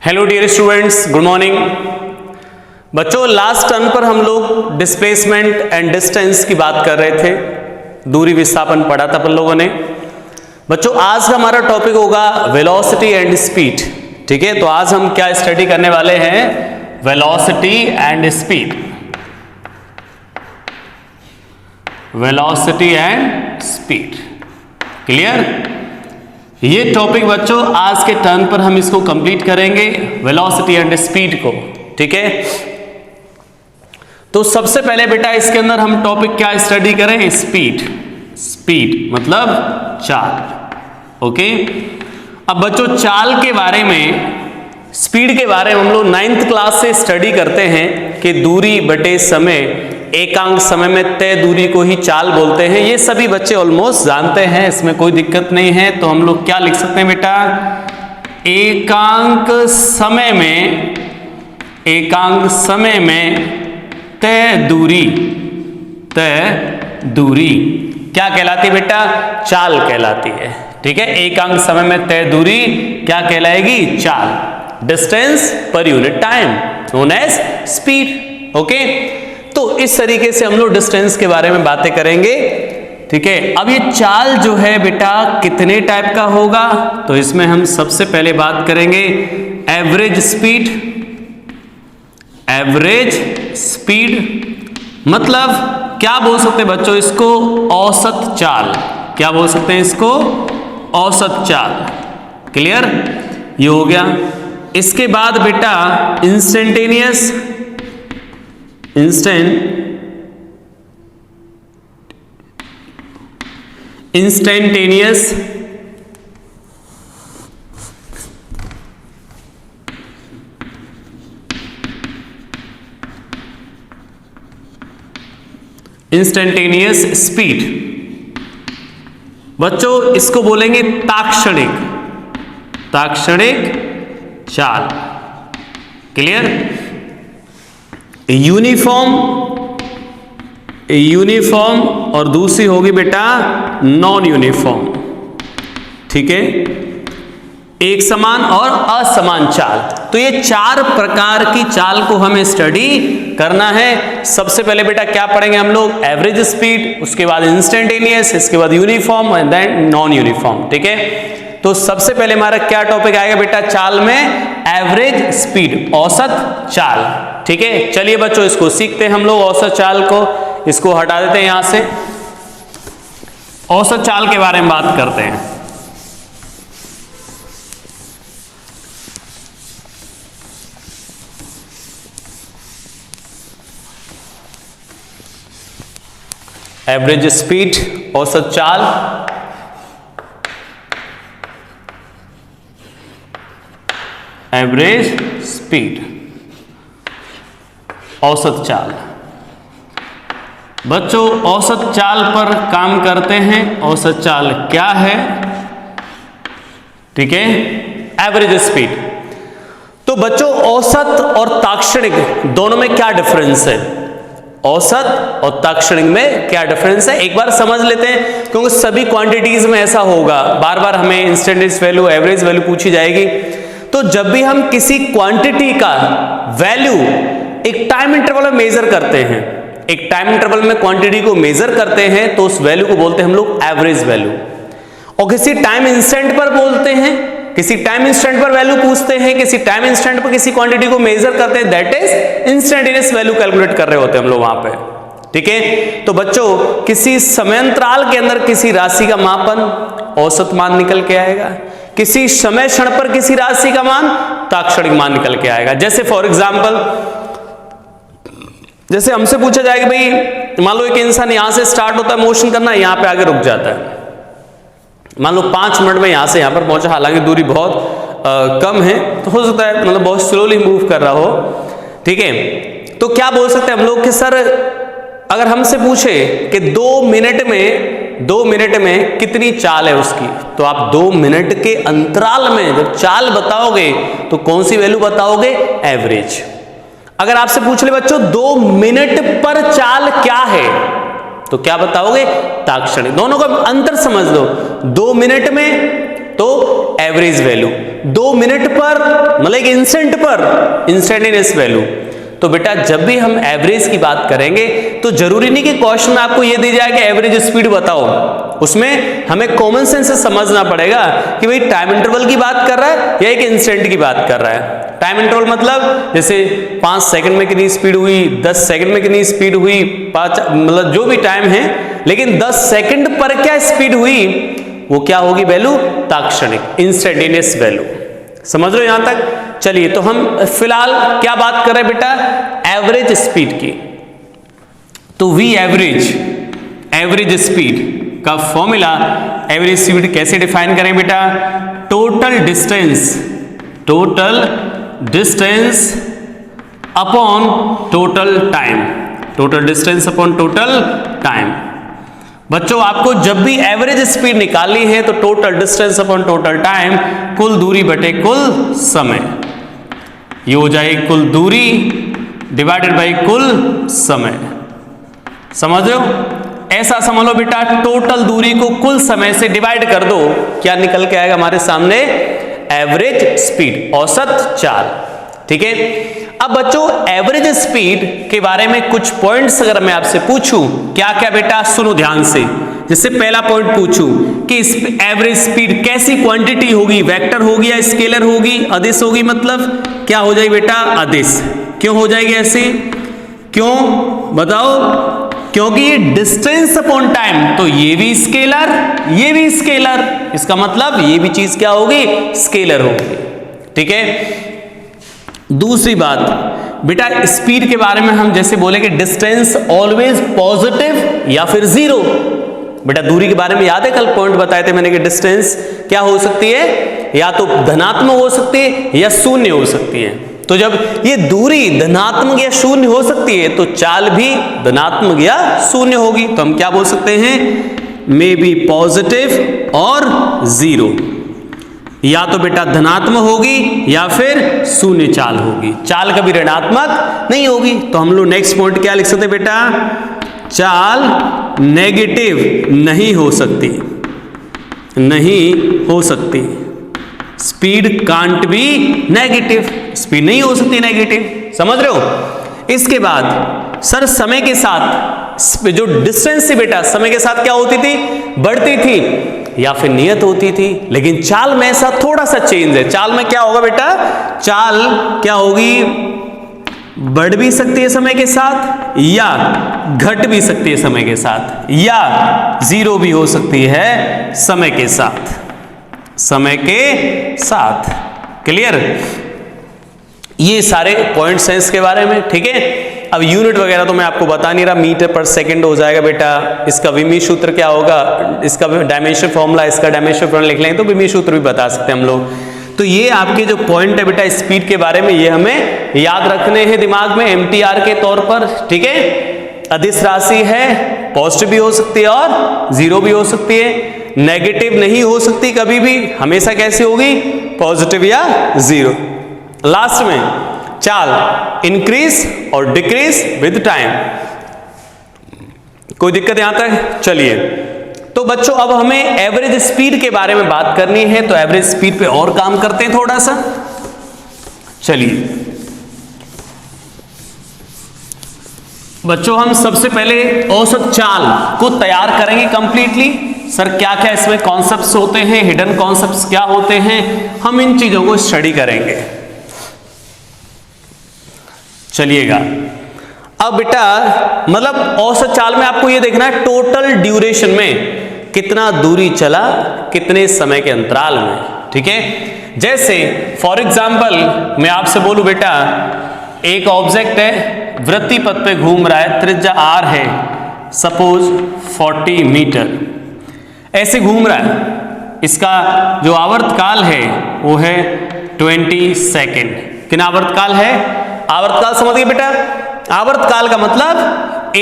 Hello dear students, good morning. बच्चों, last turn पर हम लोग डिस्प्लेसमेंट एंड डिस्टेंस की बात कर रहे थे, दूरी विस्थापन पढ़ा था अपन लोगों ने। बच्चों, आज का हमारा टॉपिक होगा वेलोसिटी एंड स्पीड। ठीक है, तो आज हम क्या स्टडी करने वाले हैं? Velocity and speed. Velocity and speed, clear? ये टॉपिक बच्चों आज के टर्न पर हम इसको कंप्लीट करेंगे, वेलोसिटी एंड स्पीड को। ठीक है, तो सबसे पहले बेटा इसके अंदर हम टॉपिक क्या स्टडी करें? स्पीड। स्पीड मतलब चाल। ओके, अब बच्चों चाल के बारे में, स्पीड के बारे में हम लोग 9th क्लास से स्टडी करते हैं कि दूरी बटे समय, एकांक समय में तय दूरी को ही चाल बोलते हैं। ये सभी बच्चे ऑलमोस्ट जानते हैं, इसमें कोई दिक्कत नहीं है। तो हम लोग क्या लिख सकते हैं बेटा? एकांक समय में, एकांक समय में तय दूरी, तय दूरी क्या कहलाती है बेटा? चाल कहलाती है। ठीक है, एकांक समय में तय दूरी क्या कहलाएगी? चाल। Distance per unit time known as speed. Okay, तो इस तरीके से हम लोग डिस्टेंस के बारे में बातें करेंगे। ठीक है, अब ये चाल जो है बेटा कितने टाइप का होगा? तो इसमें हम सबसे पहले बात करेंगे एवरेज स्पीड। एवरेज स्पीड मतलब क्या बोल सकते हैं बच्चों इसको? औसत चाल। क्या बोल सकते हैं इसको? औसत चाल। क्लियर? ये हो गया। इसके बाद बेटा इंस्टेंटेनियस, इंस्टेंटेनियस इंस्टेंटेनियस स्पीड। बच्चों इसको बोलेंगे ताक्षणिक, ताक्षणिक चाल। क्लियर? यूनिफॉर्म, यूनिफॉर्म और दूसरी होगी बेटा नॉन यूनिफॉर्म। ठीक है, एक समान और असमान चाल। तो ये चार प्रकार की चाल को हमें स्टडी करना है। सबसे पहले बेटा क्या पढ़ेंगे हम लोग? एवरेज स्पीड, उसके बाद इंस्टेंटेनियस, इसके बाद uniform and then non uniform. ठीक है, तो सबसे पहले हमारा क्या टॉपिक आएगा बेटा चाल में? एवरेज स्पीड, औसत चाल। ठीक है, चलिए बच्चों इसको सीखते हैं हम लोग। औसत चाल को इसको हटा देते हैं यहां से, औसत चाल के बारे में बात करते हैं। एवरेज स्पीड, औसत चाल। एवरेज स्पीड, औसत चाल। बच्चों औसत चाल पर काम करते हैं। औसत चाल क्या है? ठीक है, एवरेज स्पीड। तो बच्चों औसत और ताक्षणिक दोनों में क्या डिफरेंस है? औसत और ताक्षणिक में क्या डिफरेंस है एक बार समझ लेते हैं, क्योंकि सभी क्वांटिटीज में ऐसा होगा, बार बार हमें इंस्टेंटेनियस वैल्यू, एवरेज वैल्यू पूछी जाएगी। तो जब भी हम किसी क्वांटिटी का वैल्यू एक टाइम इंटरवल में मेजर करते हैं, एक टाइम इंटरवल में क्वांटिटी को मेजर करते हैं, तो उस वैल्यू को बोलते हैं हम लोग एवरेज वैल्यू। और किसी टाइम इंस्टेंट पर बोलते हैं, किसी टाइम इंस्टेंट पर वैल्यू पूछते हैं, किसी टाइम इंस्टेंट पर किसी क्वांटिटी को मेजर करते हैं, that is instantaneous value calculate कर रहे होते हैं हम लोग वहां पे। ठीक है, तो बच्चों किसी समयांतराल के अंदर किसी राशि का मापन, औसत मान निकल के आएगा। किसी समय क्षण पर किसी राशि का मान, ताक्षणिक मान निकल के आएगा। जैसे फॉर एग्जाम्पल, जैसे हमसे पूछा जाएगा भाई मान लो एक इंसान यहां से स्टार्ट होता है मोशन करना, यहां पे आगे रुक जाता है। मान लो 5 मिनट में यहां से यहां पर पहुंचा, हालांकि दूरी बहुत कम है, तो हो सकता है मतलब बहुत स्लोली मूव कर रहा हो। ठीक है, तो क्या बोल सकते हैं हम लोग कि सर अगर हमसे पूछे कि 2 मिनट में कितनी चाल है उसकी, तो आप 2 मिनट के अंतराल में जब चाल बताओगे तो कौन सी वैल्यू बताओगे? एवरेज। अगर आपसे पूछ ले बच्चों 2 मिनट पर चाल क्या है, तो क्या बताओगे? ताक्षणिक। दोनों का अंतर समझ लो, 2 मिनट में तो एवरेज वैल्यू, 2 मिनट पर, मतलब एक इंस्टेंट पर, इंस्टेंटेनियस वैल्यू। तो बेटा जब भी हम एवरेज की बात करेंगे तो जरूरी नहीं कि क्वेश्चन में आपको ये दी जाए कि एवरेज स्पीड बताओ, उसमें हमें कॉमन सेंस से समझना पड़ेगा कि भाई टाइम इंटरवल की बात कर रहा है या एक इंस्टेंट की बात कर रहा है। टाइम इंटरवल मतलब जैसे 5 सेकंड में कितनी स्पीड हुई, 10 सेकंड में कितनी स्पीड हुई, 5 मतलब जो भी टाइम है, लेकिन 10 सेकंड पर क्या स्पीड हुई वो क्या होगी वैल्यू, ताक्षणिक, इंस्टेंटेनियस वैल्यू। समझ रहे हो यहां तक? चलिए तो हम फिलहाल क्या बात कर रहे हैं बेटा, एवरेज स्पीड की। तो वी एवरेज स्पीड का फॉर्मूला, एवरेज स्पीड कैसे डिफाइन करें बेटा, total distance upon total time, total distance upon total time. बच्चों आपको जब भी एवरेज स्पीड निकालनी है तो total distance upon total time, कुल दूरी बटे कुल समय, ये हो जाएगी कुल दूरी डिवाइडेड बाई कुल समय। समझ रहे हो? ऐसा समझ लो बेटा, टोटल दूरी को कुल समय से डिवाइड कर दो, क्या निकल के आएगा हमारे सामने, एवरेज स्पीड, औसत चाल। ठीक है, अब बच्चों एवरेज स्पीड के बारे में कुछ पॉइंट्स अगर मैं आपसे पूछूं, क्या क्या बेटा, सुनो ध्यान से। जैसे पहला पॉइंट पूछूं कि एवरेज स्पीड कैसी क्वांटिटी होगी, वेक्टर होगी या स्केलर होगी, अदिश होगी, मतलब क्या हो जाएगी बेटा, अदिश। क्यों हो जाएगी ऐसे, क्यों बताओ? क्योंकि ये डिस्टेंस अपॉन टाइम, तो ये भी स्केलर, ये भी स्केलर, इसका मतलब ये भी चीज क्या होगी, स्केलर होगी। ठीक है, दूसरी बात बेटा, स्पीड के बारे में हम जैसे बोले कि डिस्टेंस ऑलवेज पॉजिटिव या फिर जीरो। बेटा दूरी के बारे में याद है, कल पॉइंट बताए थे मैंने कि डिस्टेंस क्या हो सकती है, या तो धनात्मक हो सकती है या शून्य हो सकती है। तो जब ये दूरी धनात्मक या शून्य हो सकती है तो चाल भी धनात्मक या शून्य होगी। तो हम क्या बोल सकते हैं, मे बी पॉजिटिव और जीरो, या तो बेटा धनात्मक होगी या फिर शून्य चाल होगी, चाल कभी ऋणात्मक नहीं होगी। तो हम लोग नेक्स्ट पॉइंट क्या लिख सकते हैं बेटा, चाल नेगेटिव नहीं हो सकती, नहीं हो सकती, speed can't be negative, speed नहीं हो सकती नेगेटिव। समझ रहे हो? इसके बाद सर समय के साथ जो डिस्टेंस थी बेटा, समय के साथ क्या होती थी, बढ़ती थी या फिर नियत होती थी। लेकिन चाल में ऐसा थोड़ा सा चेंज है, चाल में क्या होगा बेटा, चाल क्या होगी, बढ़ भी सकती है समय के साथ या घट भी सकती है समय के साथ, या जीरो भी हो सकती है समय के साथ, समय के साथ। क्लियर? ये सारे पॉइंट्स हैं इसके बारे में। ठीक है, अब यूनिट वगैरह तो मैं आपको बता नहीं रहा, मीटर पर सेकंड हो जाएगा बेटा। इसका विमी सूत्र क्या होगा, इसका डायमेंशन फॉर्मूला, इसका डायमेंशन फॉर्मूला लिख लेंगे तो विमी सूत्र भी बता सकते हैं हम लोग। तो ये आपके जो पॉइंट है बेटा स्पीड के बारे में, ये हमें याद रखने हैं दिमाग में एमटीआर के तौर पर। ठीक है, अदिश राशि है, पॉजिटिव भी हो सकती है और जीरो भी हो सकती है, नेगेटिव नहीं हो सकती कभी भी, हमेशा कैसी होगी, पॉजिटिव या जीरो। लास्ट में चाल इंक्रीज और डिक्रीज विद टाइम। कोई दिक्कत यहां तक? चलिए, तो बच्चों अब हमें एवरेज स्पीड के बारे में बात करनी है, तो एवरेज स्पीड पे और काम करते हैं थोड़ा सा। चलिए बच्चों, हम सबसे पहले औसत चाल को तैयार करेंगे कंप्लीटली। सर क्या क्या इसमें कॉन्सेप्ट्स होते हैं, हिडन कॉन्सेप्ट्स क्या होते हैं, हम इन चीजों को स्टडी करेंगे। चलिएगा, अब बेटा मतलब औसत चाल में आपको ये देखना है टोटल ड्यूरेशन में कितना दूरी चला, कितने समय के अंतराल में। ठीक है, जैसे फॉर एग्जाम्पल मैं आपसे बोलूं बेटा, एक ऑब्जेक्ट है, वृत्तीय पथ पे घूम रहा है, त्रिज्या r है, सपोज 40 मीटर, ऐसे घूम रहा है। इसका जो आवर्तकाल है वो है 20 सेकेंड। कितना आवर्तकाल है, आवर्तकाल समझ गए बेटा? आवर्तकाल का मतलब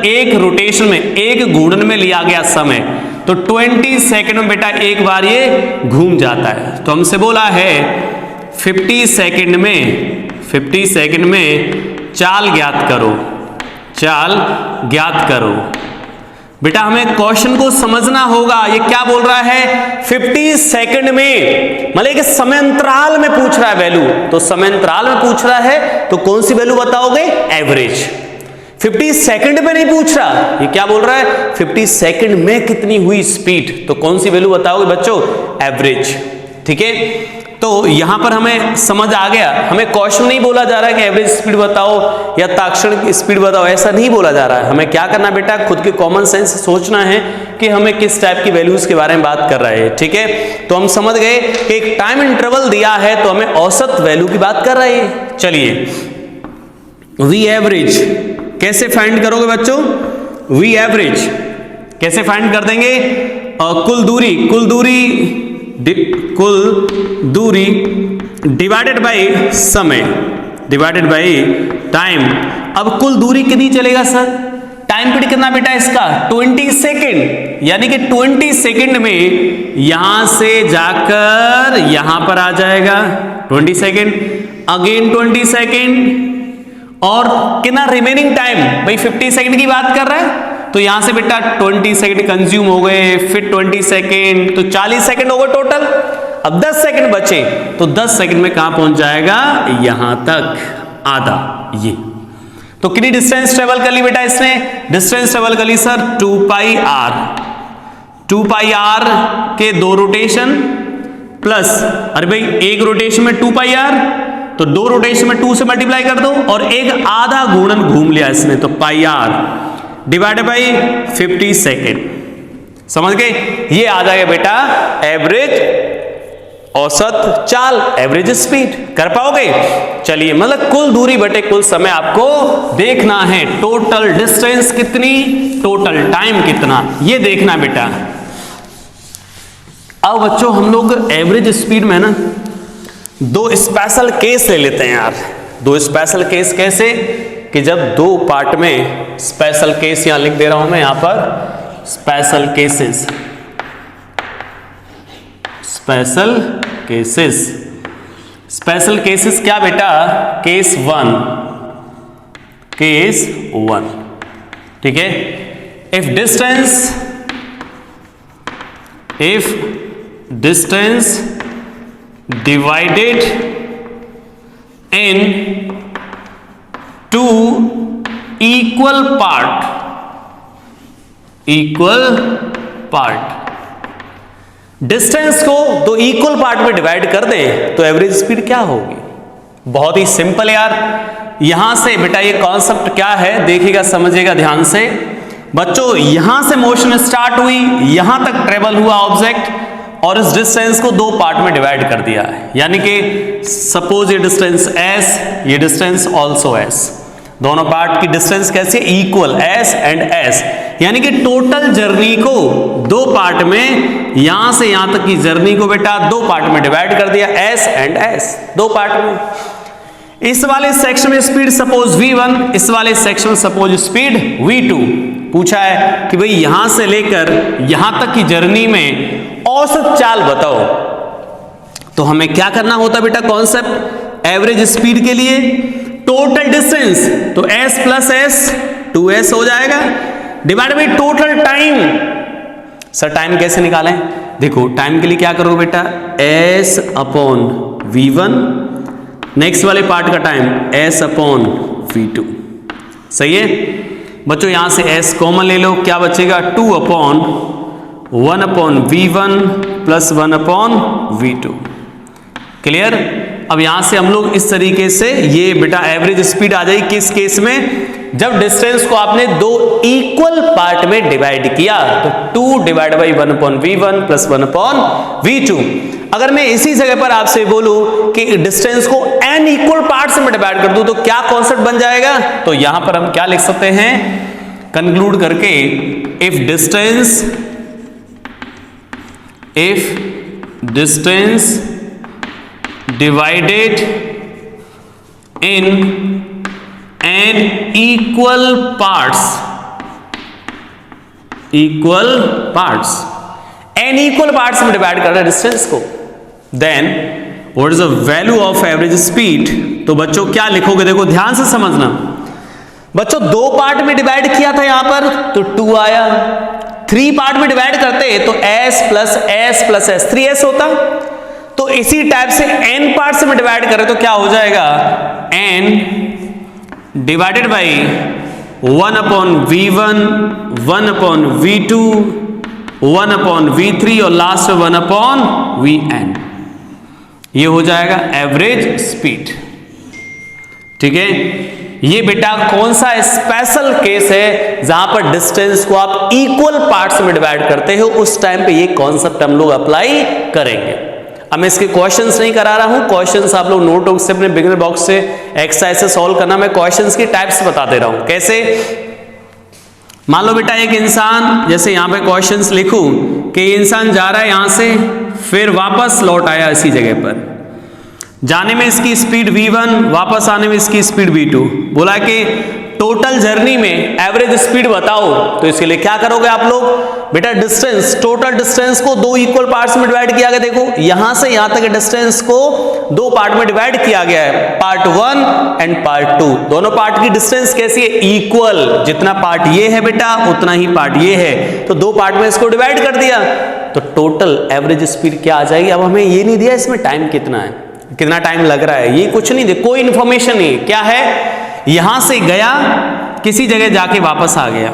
एक रोटेशन में, एक घूर्णन में लिया गया समय। तो 20 सेकेंड में बेटा एक बार ये घूम जाता है। तो हमसे बोला है 50 सेकेंड में चाल ज्ञात करो, चाल ज्ञात करो। बेटा हमें क्वेश्चन को समझना होगा, ये क्या बोल रहा है 50 सेकंड में, मतलब कि समय अंतराल में पूछ रहा है वैल्यू, तो समय अंतराल में पूछ रहा है तो कौन सी वैल्यू बताओगे, एवरेज। 50 सेकंड में नहीं पूछ रहा, ये क्या बोल रहा है 50 सेकंड में कितनी हुई स्पीड, तो कौन सी वैल्यू बताओगे बच्चों, एवरेज। ठीक है, तो यहां पर हमें समझ आ गया, हमें क्वेश्चन नहीं बोला जा रहा है कि एवरेज स्पीड बताओ या ताक्षणिक स्पीड बताओ, ऐसा नहीं बोला जा रहा है। हमें क्या करना बेटा, खुद के कॉमन सेंस से सोचना है कि हमें किस टाइप की वैल्यूज के बारे में बात कर रहे हैं। ठीक है, तो हम समझ गए कि एक टाइम इंटरवल दिया है तो हमें औसत वैल्यू की बात कर रहे हैं। चलिए, वी एवरेज कैसे फाइंड करोगे बच्चों, वी एवरेज कैसे फाइंड कर देंगे, कुल दूरी डिवाइडेड बाय समय डिवाइडेड बाय टाइम। अब कुल दूरी कितनी चलेगा सर, टाइम पीरियड कितना बेटा इसका 20 सेकेंड, यानी कि 20 सेकेंड में यहां से जाकर यहां पर आ जाएगा 20 सेकेंड, अगेन 20 सेकेंड, और कितना रिमेनिंग टाइम, भाई 50 सेकेंड की बात कर रहा है तो यहां से बेटा 20 सेकंड कंज्यूम हो गए, फिर 20 सेकंड, तो 40 सेकंड हो गए टोटल। अब 10 सेकंड बचे तो 10 सेकंड में कहां पहुंच जाएगा, यहां तक, आधा। ये तो कितनी डिस्टेंस ट्रेवल कर ली बेटा इसने, डिस्टेंस ट्रेवल कर ली सर 2 पाई आर के 2 रोटेशन प्लस, अरे भाई एक रोटेशन में 2 पाई आर, तो 2 रोटेशन में 2 से मल्टीप्लाई कर दो, और एक आधा घूर्णन घूम लिया इसने, तो पाई आर डिवाइडेड बाई 50 सेकेंड। समझ गए, ये आ जाएगा बेटा एवरेज, औसत चाल, एवरेज स्पीड। कर पाओगे, चलिए, मतलब कुल दूरी बटे कुल समय आपको देखना है, टोटल डिस्टेंस कितनी, टोटल टाइम कितना, ये देखना बेटा। अब बच्चों हम लोग एवरेज स्पीड में ना 2 स्पेशल केस ले लेते हैं यार, 2 स्पेशल केस कैसे, कि जब 2 पार्ट में, स्पेशल केस यहां लिख दे रहा हूं मैं, यहां पर special cases, special cases, special cases क्या बेटा, केस 1, ठीक है, if distance divided in 2 equal part, distance को 2 इक्वल पार्ट में डिवाइड कर दें तो एवरेज स्पीड क्या होगी। बहुत ही सिंपल यार, यहां से बेटा ये कॉन्सेप्ट क्या है देखिएगा, समझिएगा ध्यान से बच्चों। यहां से मोशन स्टार्ट हुई, यहां तक ट्रेवल हुआ ऑब्जेक्ट, और इस डिस्टेंस को 2 पार्ट में डिवाइड कर दिया है, यानी कि सपोज ये डिस्टेंस s, ये डिस्टेंस ऑल्सो s, दोनों पार्ट की डिस्टेंस कैसी है, इक्वल, s एंड s, यानी कि टोटल जर्नी को 2 पार्ट में, यहां से यहां तक की जर्नी को बेटा 2 पार्ट में डिवाइड कर दिया, s एंड s, 2 पार्ट में। इस वाले सेक्शन में स्पीड सपोज v1, इस वाले सेक्शन में सपोज स्पीड v2। पूछा है कि भाई यहां से लेकर यहां तक की जर्नी में औसत चाल बताओ, तो हमें क्या करना होता बेटा, कॉन्सेप्ट एवरेज स्पीड के लिए टोटल डिस्टेंस, तो s प्लस s 2s हो जाएगा, divide by total time. Sir time कैसे निकालें, देखो टाइम के लिए क्या करोगे बेटा, s अपॉन v1, नेक्स्ट वाले पार्ट का टाइम s अपॉन v2। सही है बच्चों, यहां से s कॉमन ले लो, क्या बचेगा 2 upon 1 upon v1 plus 1 upon v2। Clear. अब यहां से हम लोग इस तरीके से ये बेटा एवरेज स्पीड आ जाएगी किस केस में, जब डिस्टेंस को आपने 2 इक्वल पार्ट में डिवाइड किया, तो 2 divide by 1 upon v1 plus 1 upon v2। अगर मैं इसी जगह पर आपसे बोलूं कि डिस्टेंस को n इक्वल पार्ट्स में डिवाइड कर दूं तो क्या कॉन्सेप्ट बन जाएगा, तो यहां पर हम क्या लिख सकते हैं, कंक्लूड करके, if distance divided in n equal parts, n equal parts में डिवाइड कर रहे हैं डिस्टेंस को, then what is the value of average speed. तो बच्चों क्या लिखोगे, देखो ध्यान से समझना, बच्चों 2 पार्ट में डिवाइड किया था यहां पर तो 2 आया, 3 पार्ट में डिवाइड करते तो s plus s plus s 3s होता। तो इसी टाइप से n पार्ट में डिवाइड करें तो क्या हो जाएगा, n divided by 1 upon v1, 1 upon v2, 1 upon v3 और लास्ट में 1 अपॉन vn। ये हो जाएगा एवरेज स्पीड। ठीक है, ये बेटा कौन सा स्पेशल केस है जहां पर डिस्टेंस को आप इक्वल पार्ट्स में डिवाइड करते हो, उस टाइम पे ये कॉन्सेप्ट हम लोग अप्लाई करेंगे। अब मैं इसके क्वेश्चंस नहीं करा रहा हूं, क्वेश्चंस आप लोग नोटबुक से अपने बिगिनर बॉक्स से एक्सरसाइज से सॉल्व करना। मैं क्वेश्चंस की टाइप्स बता दे रहा हूं। कैसे, मान लो बेटा एक इंसान, जैसे यहां पे क्वेश्चंस लिखूं कि इंसान जा रहा है यहां से, फिर वापस लौट आया इसी जगह पर, जाने में इसकी स्पीड v1, वापस आने में इसकी स्पीड v2। बोला कि टोटल जर्नी में एवरेज स्पीड बताओ, तो इसके लिए क्या करोगे आप लोग, बेटा डिस्टेंस, टोटल डिस्टेंस को 2 इक्वल पार्ट्स में डिवाइड किया गया। देखो यहां से यहां तक के डिस्टेंस को 2 पार्ट में डिवाइड किया गया है, पार्ट 1 एंड पार्ट 2। दोनों पार्ट की डिस्टेंस कैसी है, इक्वल। जितना पार्ट ये है बेटा उतना ही पार्ट ये है, तो 2 पार्ट में इसको डिवाइड कर दिया, तो टोटल एवरेज स्पीड क्या आ जाएगी। अब हमें ये नहीं दिया इसमें टाइम कितना है, कितना टाइम लग रहा है, ये कुछ नहीं दे, कोई इंफॉर्मेशन नहीं। क्या है, यहां से गया किसी जगह जाके वापस आ गया,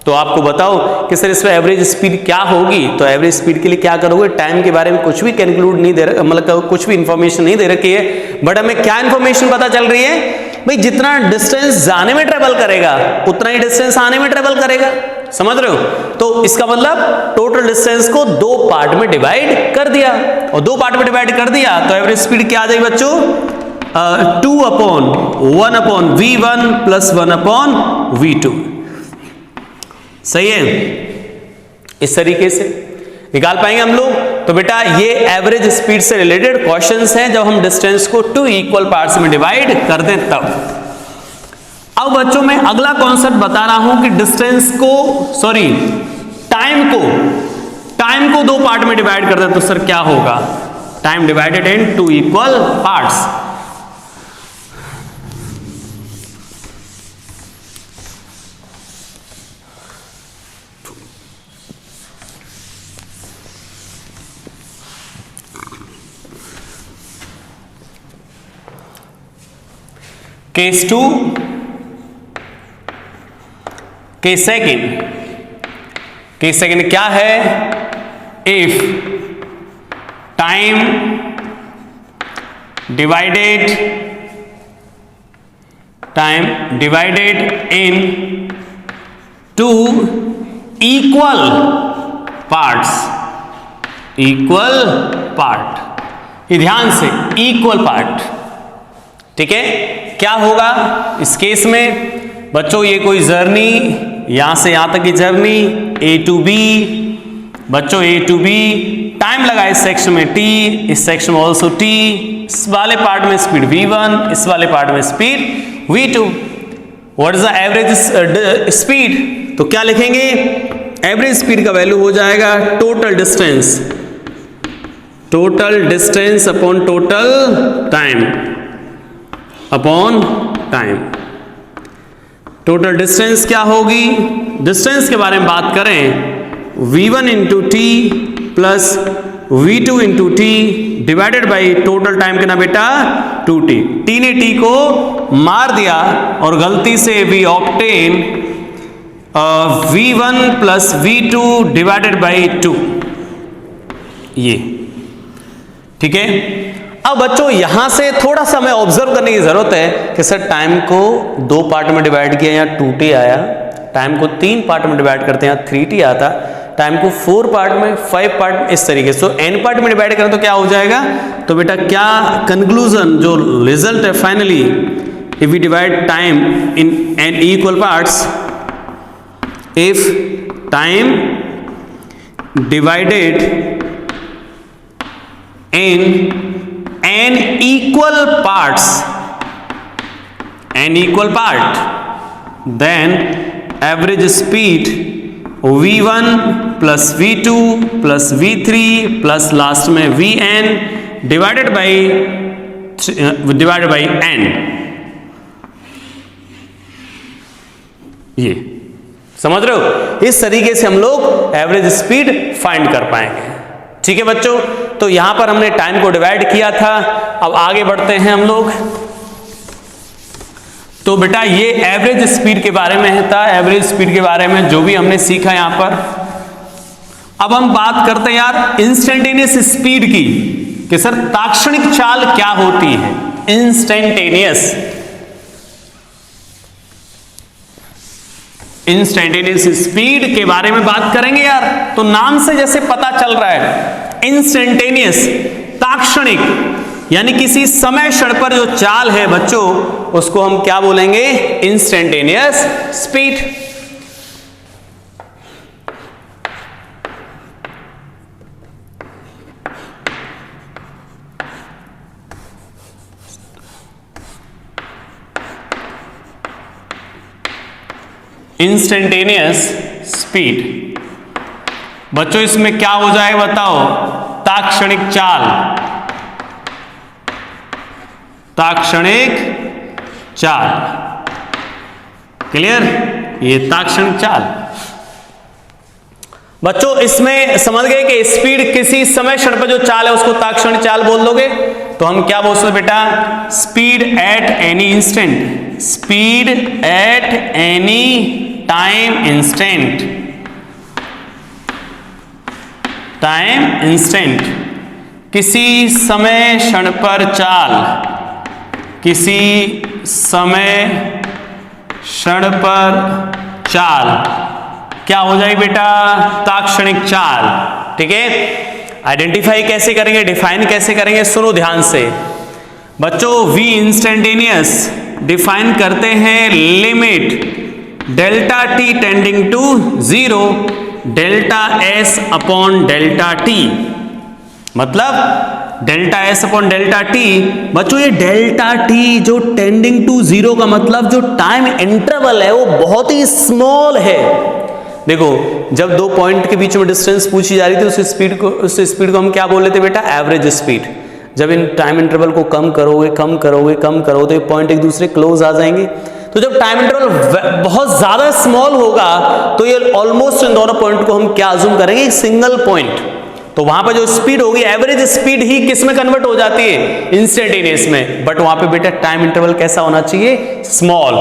तो आपको बताओ कि सर इसमें एवरेज स्पीड क्या होगी। तो एवरेज स्पीड के लिए क्या करोगे, टाइम के बारे में कुछ भी कंक्लूड नहीं दे रहा, मतलब कुछ भी इंफॉर्मेशन नहीं दे रखी है, बट हमें क्या इंफॉर्मेशन पता चल रही है भाई, जितना डिस्टेंस जाने में ट्रेवल करेगा उतना ही डिस्टेंस आने में ट्रेवल करेगा। समझ रहे हो, तो इसका मतलब टोटल डिस्टेंस को 2 पार्ट में डिवाइड कर दिया, और 2 पार्ट में डिवाइड कर दिया तो एवरेज स्पीड क्या आ जाएगी बच्चों, 2 upon 1 upon v1 plus 1 upon v2। सही है, इस तरीके से निकाल पाएंगे हम लोग। तो बेटा ये एवरेज स्पीड से रिलेटेड क्वेश्चंस हैं जब हम डिस्टेंस को 2 इक्वल पार्ट्स में डिवाइड कर दें तब। अब बच्चों मैं अगला कॉन्सेप्ट बता रहा हूं कि डिस्टेंस को, सॉरी टाइम को 2 पार्ट में डिवाइड कर दें तो सर क्या होगा, टाइम डिवाइडेड इन 2 equal parts. Case 2, case second क्या है, if time divided in 2 equal part, ध्यान से इक्वल पार्ट। ठीक है, क्या होगा इस केस में बच्चों, ये कोई जर्नी, यहां से यहां तक की जर्नी A to B, बच्चों A to B, टाइम लगा इस सेक्शन में t, इस सेक्शन में ऑल्सो t, इस वाले पार्ट में स्पीड v1, इस वाले पार्ट में speed v2। What is the average speed, तो क्या लिखेंगे, एवरेज स्पीड का वैल्यू हो जाएगा total distance upon total time. Total distance क्या होगी, डिस्टेंस के बारे में बात करें, v1 into T plus v2 into T divided by total time कितना बेटा 2t। t ने t को मार दिया और गलती से we obtain v1 plus v2 divided by 2, ये ठीक है। अब बच्चों यहां से थोड़ा सा हमें ऑब्जर्व करने की जरूरत है कि सर टाइम को 2 पार्ट में डिवाइड किया, यहाँ 2t आया, टाइम को 3 पार्ट में डिवाइड करते हैं, यहाँ 3t आता, टाइम को 4 पार्ट में, 5 पार्ट में, इस तरीके से n पार्ट में डिवाइड करें तो क्या हो जाएगा। तो बेटा क्या कंक्लूजन, जो रिजल्ट है finally, if we divide time in n equal parts, if time divided in n equal parts, then average speed v1 plus v2 plus v3 plus last में vn divided by n। ये समझ रहे हो? इस तरीके से हम लोग एवरेज स्पीड फाइंड कर पाएंगे। ठीक है बच्चों, तो यहां पर हमने टाइम को डिवाइड किया था। अब आगे बढ़ते हैं हम लोग। तो बेटा ये एवरेज स्पीड के बारे में था, एवरेज स्पीड के बारे में जो भी हमने सीखा यहां पर। अब हम बात करते हैं यार इंस्टेंटेनियस स्पीड की, कि सर ताक्षणिक चाल क्या होती है। इंस्टेंटेनियस स्पीड के बारे में बात करेंगे यार। तो नाम से जैसे पता चल रहा है, इंस्टेंटेनियस ताक्षणिक, यानी किसी समय क्षण पर जो चाल है बच्चों, उसको हम क्या बोलेंगे? Instantaneous speed. इंस्टेंटेनियस स्पीड बच्चों इसमें क्या हो जाएगा बताओ? ताक्षणिक चाल, ताक्षणिक चाल। क्लियर? ये ताक्षणिक चाल। बच्चों इसमें समझ गए कि स्पीड किसी समय क्षण पर जो चाल है उसको ताक्षणिक चाल बोल दोगे। तो हम क्या बोल सकते बेटा? Speed at any instant, speed at any time instant, time instant, किसी समय क्षण पर चाल, किसी समय क्षण पर चाल क्या हो जाएगी बेटा? ताक्षणिक चाल। ठीक है, आइडेंटिफाई कैसे करेंगे, डिफाइन कैसे करेंगे? सुनो ध्यान से बच्चों। वी इंस्टेंटेनियस डिफाइन करते हैं limit delta T tending to 0 delta S upon delta T, मतलब delta S upon delta T. बच्चों ये डेल्टा टी जो टेंडिंग टू 0 का मतलब जो टाइम इंटरवल है वो बहुत ही स्मॉल है। देखो जब दो पॉइंट के बीच में डिस्टेंस पूछी जा रही थी उस स्पीड को हम क्या बोल लेते बेटा? Average speed. जब इन टाइम इंटरवल को कम करोगे तो ये पॉइंट एक दूसरे क्लोज आ जाएंगे। तो जब टाइम इंटरवल बहुत ज्यादा स्मॉल होगा तो ये ऑलमोस्ट इन दोनों पॉइंट को हम क्या अज्यूम करेंगे? एक सिंगल पॉइंट। तो वहां पर जो स्पीड होगी एवरेज स्पीड ही किस में कन्वर्ट हो जाती है? इंस्टेंटेनियस में। बट वहां पे बेटा टाइम इंटरवल कैसा होना चाहिए? स्मॉल।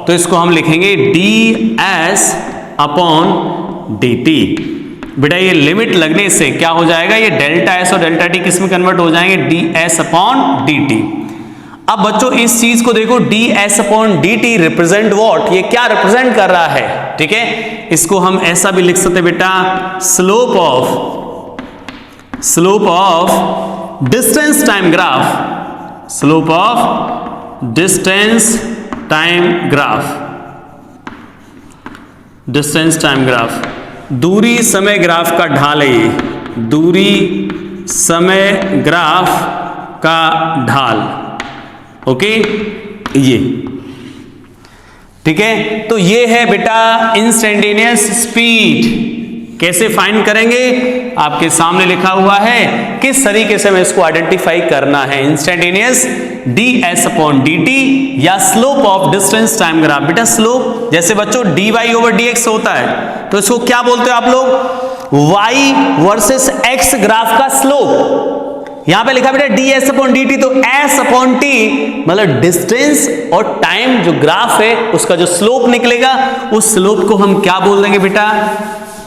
तो इसको हम लिखेंगे ds अपॉन dt। बेटा ये लिमिट लगने से क्या हो जाएगा? ये डेल्टा एस और डेल्टा टी किस में कन्वर्ट हो जाएंगे? ds upon dt। अब बच्चों इस चीज को देखो, ds upon dt represent what? ये क्या रिप्रेजेंट कर रहा है? ठीक है, इसको हम ऐसा भी लिख सकते बेटा, slope of distance time graph, slope of distance time graph, distance time graph, दूरी समय ग्राफ का ढाल है ये, दूरी समय ग्राफ का ढाल। ओके ये ठीक है। तो ये है बेटा इंस्टेंटेनियस स्पीड। कैसे फाइंड करेंगे? आपके सामने लिखा हुआ है किस तरीके से हमें इसको आइडेंटिफाई करना है। इंस्टेंटेनियस ds अपॉन dt या slope of distance time graph. बेटा स्लोप जैसे बच्चों dy ओवर dx होता है तो इसको क्या बोलते हो आप लोग? y वर्सेस x ग्राफ का स्लोप। यहां पे लिखा बेटा ds अपॉन dt, तो s अपॉन t मतलब डिस्टेंस और टाइम जो ग्राफ है उसका जो स्लोप निकलेगा उस स्लोप को हम क्या बोल देंगे बेटा?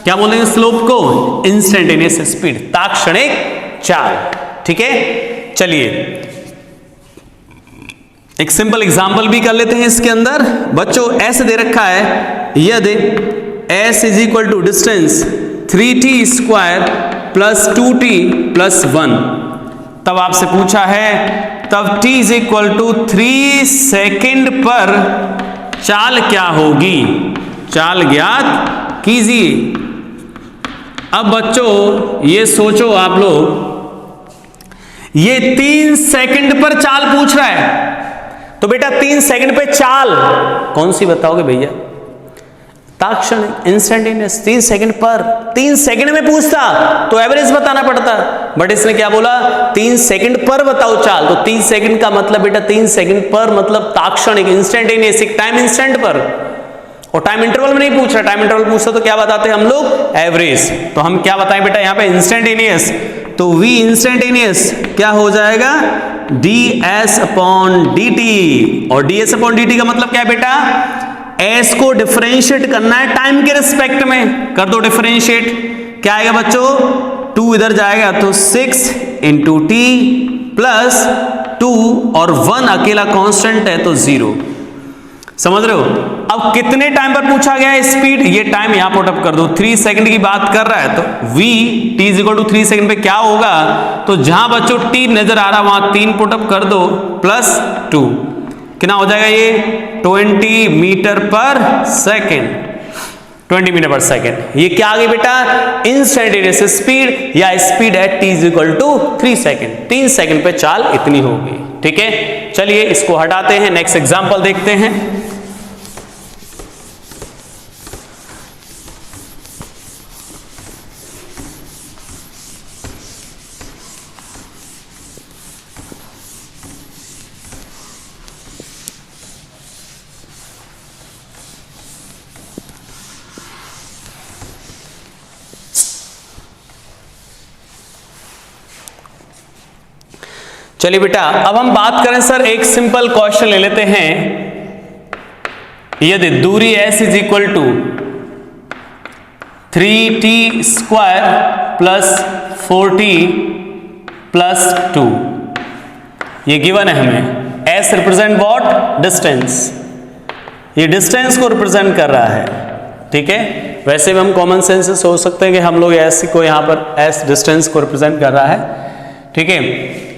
क्या बोलेंगे स्लोप को? इंस्टेंटेनियस स्पीड, ताक्षणिक चाल। ठीक है, चलिए एक सिंपल एग्जांपल भी कर लेते हैं इसके अंदर। बच्चों ऐसे दे रखा है, यदि s is equal to distance 3t square plus 2t plus 1, तब आपसे पूछा है तब t is equal to 3 second पर चाल क्या होगी? चाल ज्ञात कीजिए। अब बच्चों ये सोचो आप लोग, ये 3 सेकंड पर चाल पूछ रहा है, तो बेटा 3 सेकंड पे चाल कौन सी बताओगे भैया? ताक्षणिक, इंस्टेंटेनियस। 3 सेकंड पर, 3 सेकंड में पूछता तो एवरेज बताना पड़ता, बट इसने क्या बोला? 3 सेकंड पर बताओ चाल। तो 3 सेकंड का मतलब बेटा 3 सेकंड पर मतलब ताक्षणिक, इंस्टेंटेनियस, एक टाइम इंस्टेंट पर। और टाइम इंटरवल में नहीं पूछ रहा, टाइम इंटरवल पूछता तो क्या बताते हैं हम लोग, एवरेज। तो हम क्या बताएं बेटा यहाँ पे, इंस्टेंटेनियस, तो v इंस्टेंटेनियस क्या हो जाएगा, ds अपॉन dt। और ds अपॉन dt का मतलब क्या है बेटा, s को डिफरेंशिएट करना है टाइम के रिस्पेक्ट में, कर दो डिफरेंशिएट, क्या आएगा बच्चों, 2 इधर जाएगा तो 6 इंटू टी प्लस 2 और 1 अकेला कांस्टेंट है तो 0। समझ रहे हो। अब कितने टाइम पर पूछा गया है स्पीड, ये टाइम यहां पुट अप कर दो, 3 सेकंड की बात कर रहा है तो v t is equal to 3 second पे क्या होगा, तो जहां बच्चों t नजर आ रहा वहां 3 पुट अप कर दो प्लस 2, कितना हो जाएगा ये 20 मीटर पर सेकंड, 20 मीटर पर सेकंड। ये क्या आ गई बेटा, इंस्टेंटेनियस स्पीड या speed at t is equal to 3 second, 3 second पे चाल इतनी होगी। ठीक है, चलिए इसको हटाते हैं, नेक्स्ट एग्जांपल देखते हैं। चलिए बेटा, अब हम बात करें सर, एक सिंपल क्वेश्चन ले लेते हैं। यदि दूरी s is equal to 3t square plus 4t plus 2, ये गिवन है हमें। s रिप्रेजेंट व्हाट, डिस्टेंस, ये डिस्टेंस को रिप्रेजेंट कर रहा है। ठीक है, वैसे भी हम कॉमन सेंस से सोच सकते हैं कि हम लोग s को यहां पर s डिस्टेंस को रिप्रेजेंट कर रहा है। ठीक है,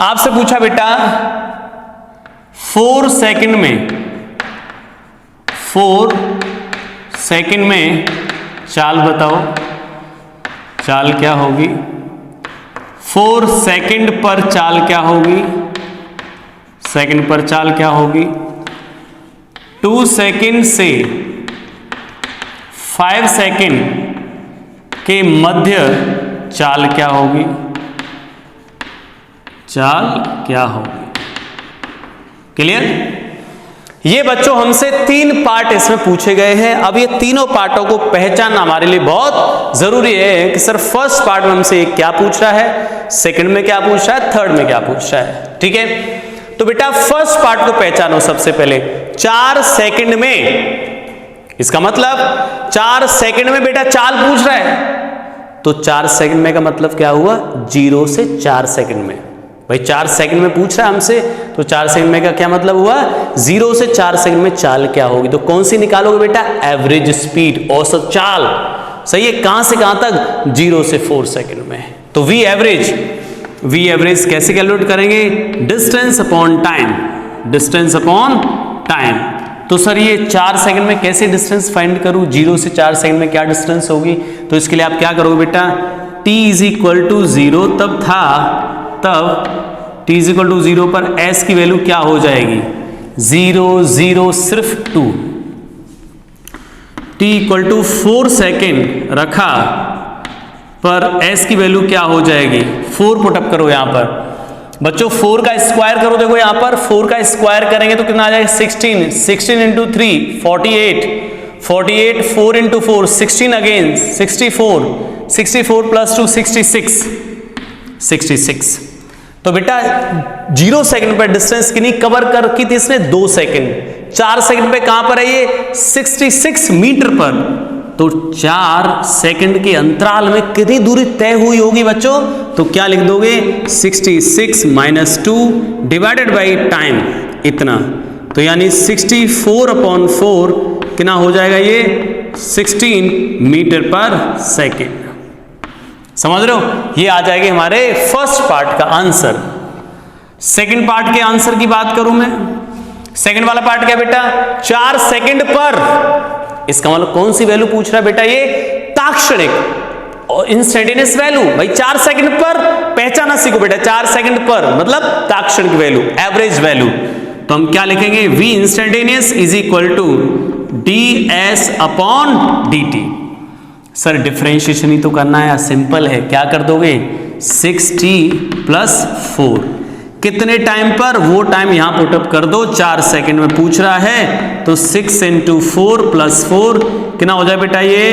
आपसे पूछा बेटा 4 सेकंड में चाल बताओ, चाल क्या होगी, 4 सेकंड पर चाल क्या होगी, सेकंड पर चाल क्या होगी, 2 सेकंड से 5 सेकंड के मध्य चाल क्या होगी, चाल क्या होगी। क्लियर। ये बच्चों हमसे 3 पार्ट इसमें पूछे गए हैं। अब ये तीनों पार्टों को पहचानना हमारे लिए बहुत जरूरी है कि सर फर्स्ट पार्ट में हमसे क्या पूछ रहा है, सेकंड में क्या पूछ रहा है, थर्ड में क्या पूछ रहा है। ठीक है, तो बेटा फर्स्ट पार्ट को पहचानो सबसे पहले। 4 सेकंड में, इसका मतलब 4 सेकंड में बेटा चाल पूछ रहा है, तो 4 सेकंड में का मतलब क्या हुआ, 0 से 4 सेकंड में। भाई 4 सेकंड में पूछ रहा है हमसे, तो 4 सेकंड में का क्या मतलब हुआ, 0 से 4 सेकंड में चाल क्या होगी। तो कौन सी निकालोगे बेटा, एवरेज स्पीड, औसत चाल। सही है, कहां से कहां तक, 0 से 4 सेकंड में। तो वी एवरेज कैसे कैलकुलेट करेंगे, distance upon time, distance upon time. तो सर ये 4 सेकंड में कैसे डिस्टेंस फाइंड करूं, 0 से 4 सेकंड में क्या डिस्टेंस होगी। तो इसके लिए आप क्या करोगे बेटा, t इज इक्वल टू 0 तब था, तब t इज इक्वल टू 0 पर s की वैल्यू क्या हो जाएगी, 0 0 सिर्फ 2। t इक्वल टू 4 सेकेंड रखा पर s की वैल्यू क्या हो जाएगी, 4 पुटअप करो यहां पर बच्चों, 4 का स्क्वायर करो। देखो यहां पर 4 का स्क्वायर करेंगे तो कितना आ जाएगा, 16 इंटू 3 48 4 इंटू 4 16 अगेन 64 प्लस 2 66। तो बेटा 0 सेकंड पर डिस्टेंस कितनी कवर कर की थी इसने, 2 सेकंड। 4 सेकंड पे कहां पर है ये, 66 मीटर पर। तो 4 सेकंड के अंतराल में कितनी दूरी तय हुई होगी बच्चों, तो क्या लिख दोगे, 66 माइनस 2 डिवाइडेड बाई टाइम, इतना। तो यानी 64/4 कितना हो जाएगा ये, 16 मीटर पर सेकेंड। समझ रहे हो, ये आ जाएगी हमारे फर्स्ट पार्ट का आंसर। सेकंड पार्ट के आंसर की बात करूं मैं, सेकंड वाला पार्ट क्या बेटा, 4 सेकंड पर, इसका मतलब कौन सी वैल्यू पूछ रहा है बेटा, ये ताक्षणिक और इंस्टेंटेनियस वैल्यू। भाई 4 सेकंड पर पहचाना सीखो बेटा, 4 सेकंड पर मतलब ताक्षणिक वैल्यू, एवरेज वैल्यू। तो हम क्या लिखेंगे, v instantaneous is equal to ds upon dt। Sir differentiation ही तो करना है, सिंपल है, क्या कर दोगे, 6t प्लस 4, कितने टाइम पर, वो टाइम यहां पुटअप कर दो, 4 सेकंड में पूछ रहा है, तो 6 × 4 + 4 कितना हो जाए बेटा, ये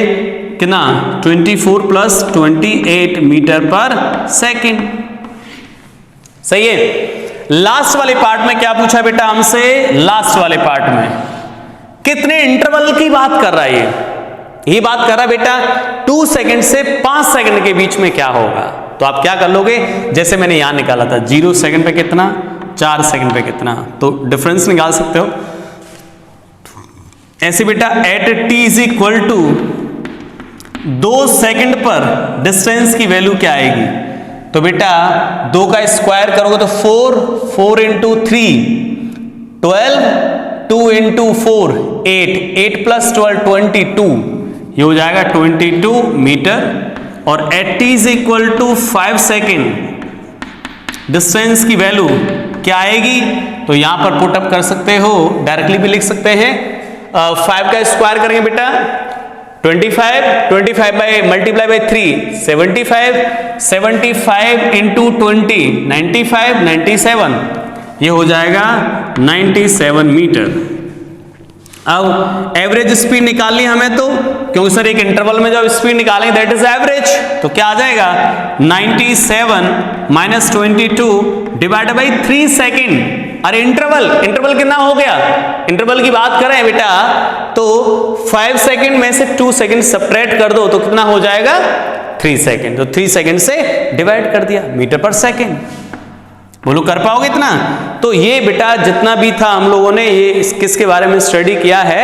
कितना 24 + 28 मीटर पर सेकंड। सही है। लास्ट वाले पार्ट में क्या पूछा बेटा हमसे, लास्ट वाले पार्ट में कितने इंटरवल की बात कर रहा है, ये बात कर रहा है बेटा 2 सेकंड से 5 सेकंड के बीच में क्या होगा। तो आप क्या कर लोगे, जैसे मैंने यहां निकाला था 0 सेकंड पे कितना, 4 सेकंड पे कितना, तो डिफरेंस निकाल सकते हो ऐसे बेटा। एट t = 2 सेकंड पर डिस्टेंस की वैल्यू क्या आएगी, तो बेटा 2 का स्क्वायर करोगे तो 4 × 3 12, 2 × 4 8, 8 + 12 22, ये हो जाएगा 22 मीटर। और एट t = 5 सेकेंड डिस्टेंस की वैल्यू क्या आएगी, तो यहां पर पुटअप कर सकते हो, डायरेक्टली भी लिख सकते हैं। 5 का स्क्वायर करेंगे बेटा 25, 25 बाय मल्टीप्लाई बाय 3 75, 75 × 20 95, 97, ये हो जाएगा 97 मीटर। अब एवरेज स्पीड निकालनी हमें, तो क्योंकि सर एक इंटरवल में जब स्पीड निकालेंगे दैट इज एवरेज, तो क्या आ जाएगा 97 - 22 डिवाइडेड बाई 3 सेकेंड। अरे इंटरवल कितना हो गया, इंटरवल की बात करें बेटा तो 5 सेकेंड में से 2 सेकेंड सब्ट्रैक्ट कर दो तो कितना हो जाएगा 3 सेकेंड, तो 3 सेकेंड से डिवाइड कर दिया मीटर पर सेकेंड। बोलो कर पाओगे इतना। तो ये बेटा जितना भी था हम लोगों ने ये किसके बारे में स्टडी किया है,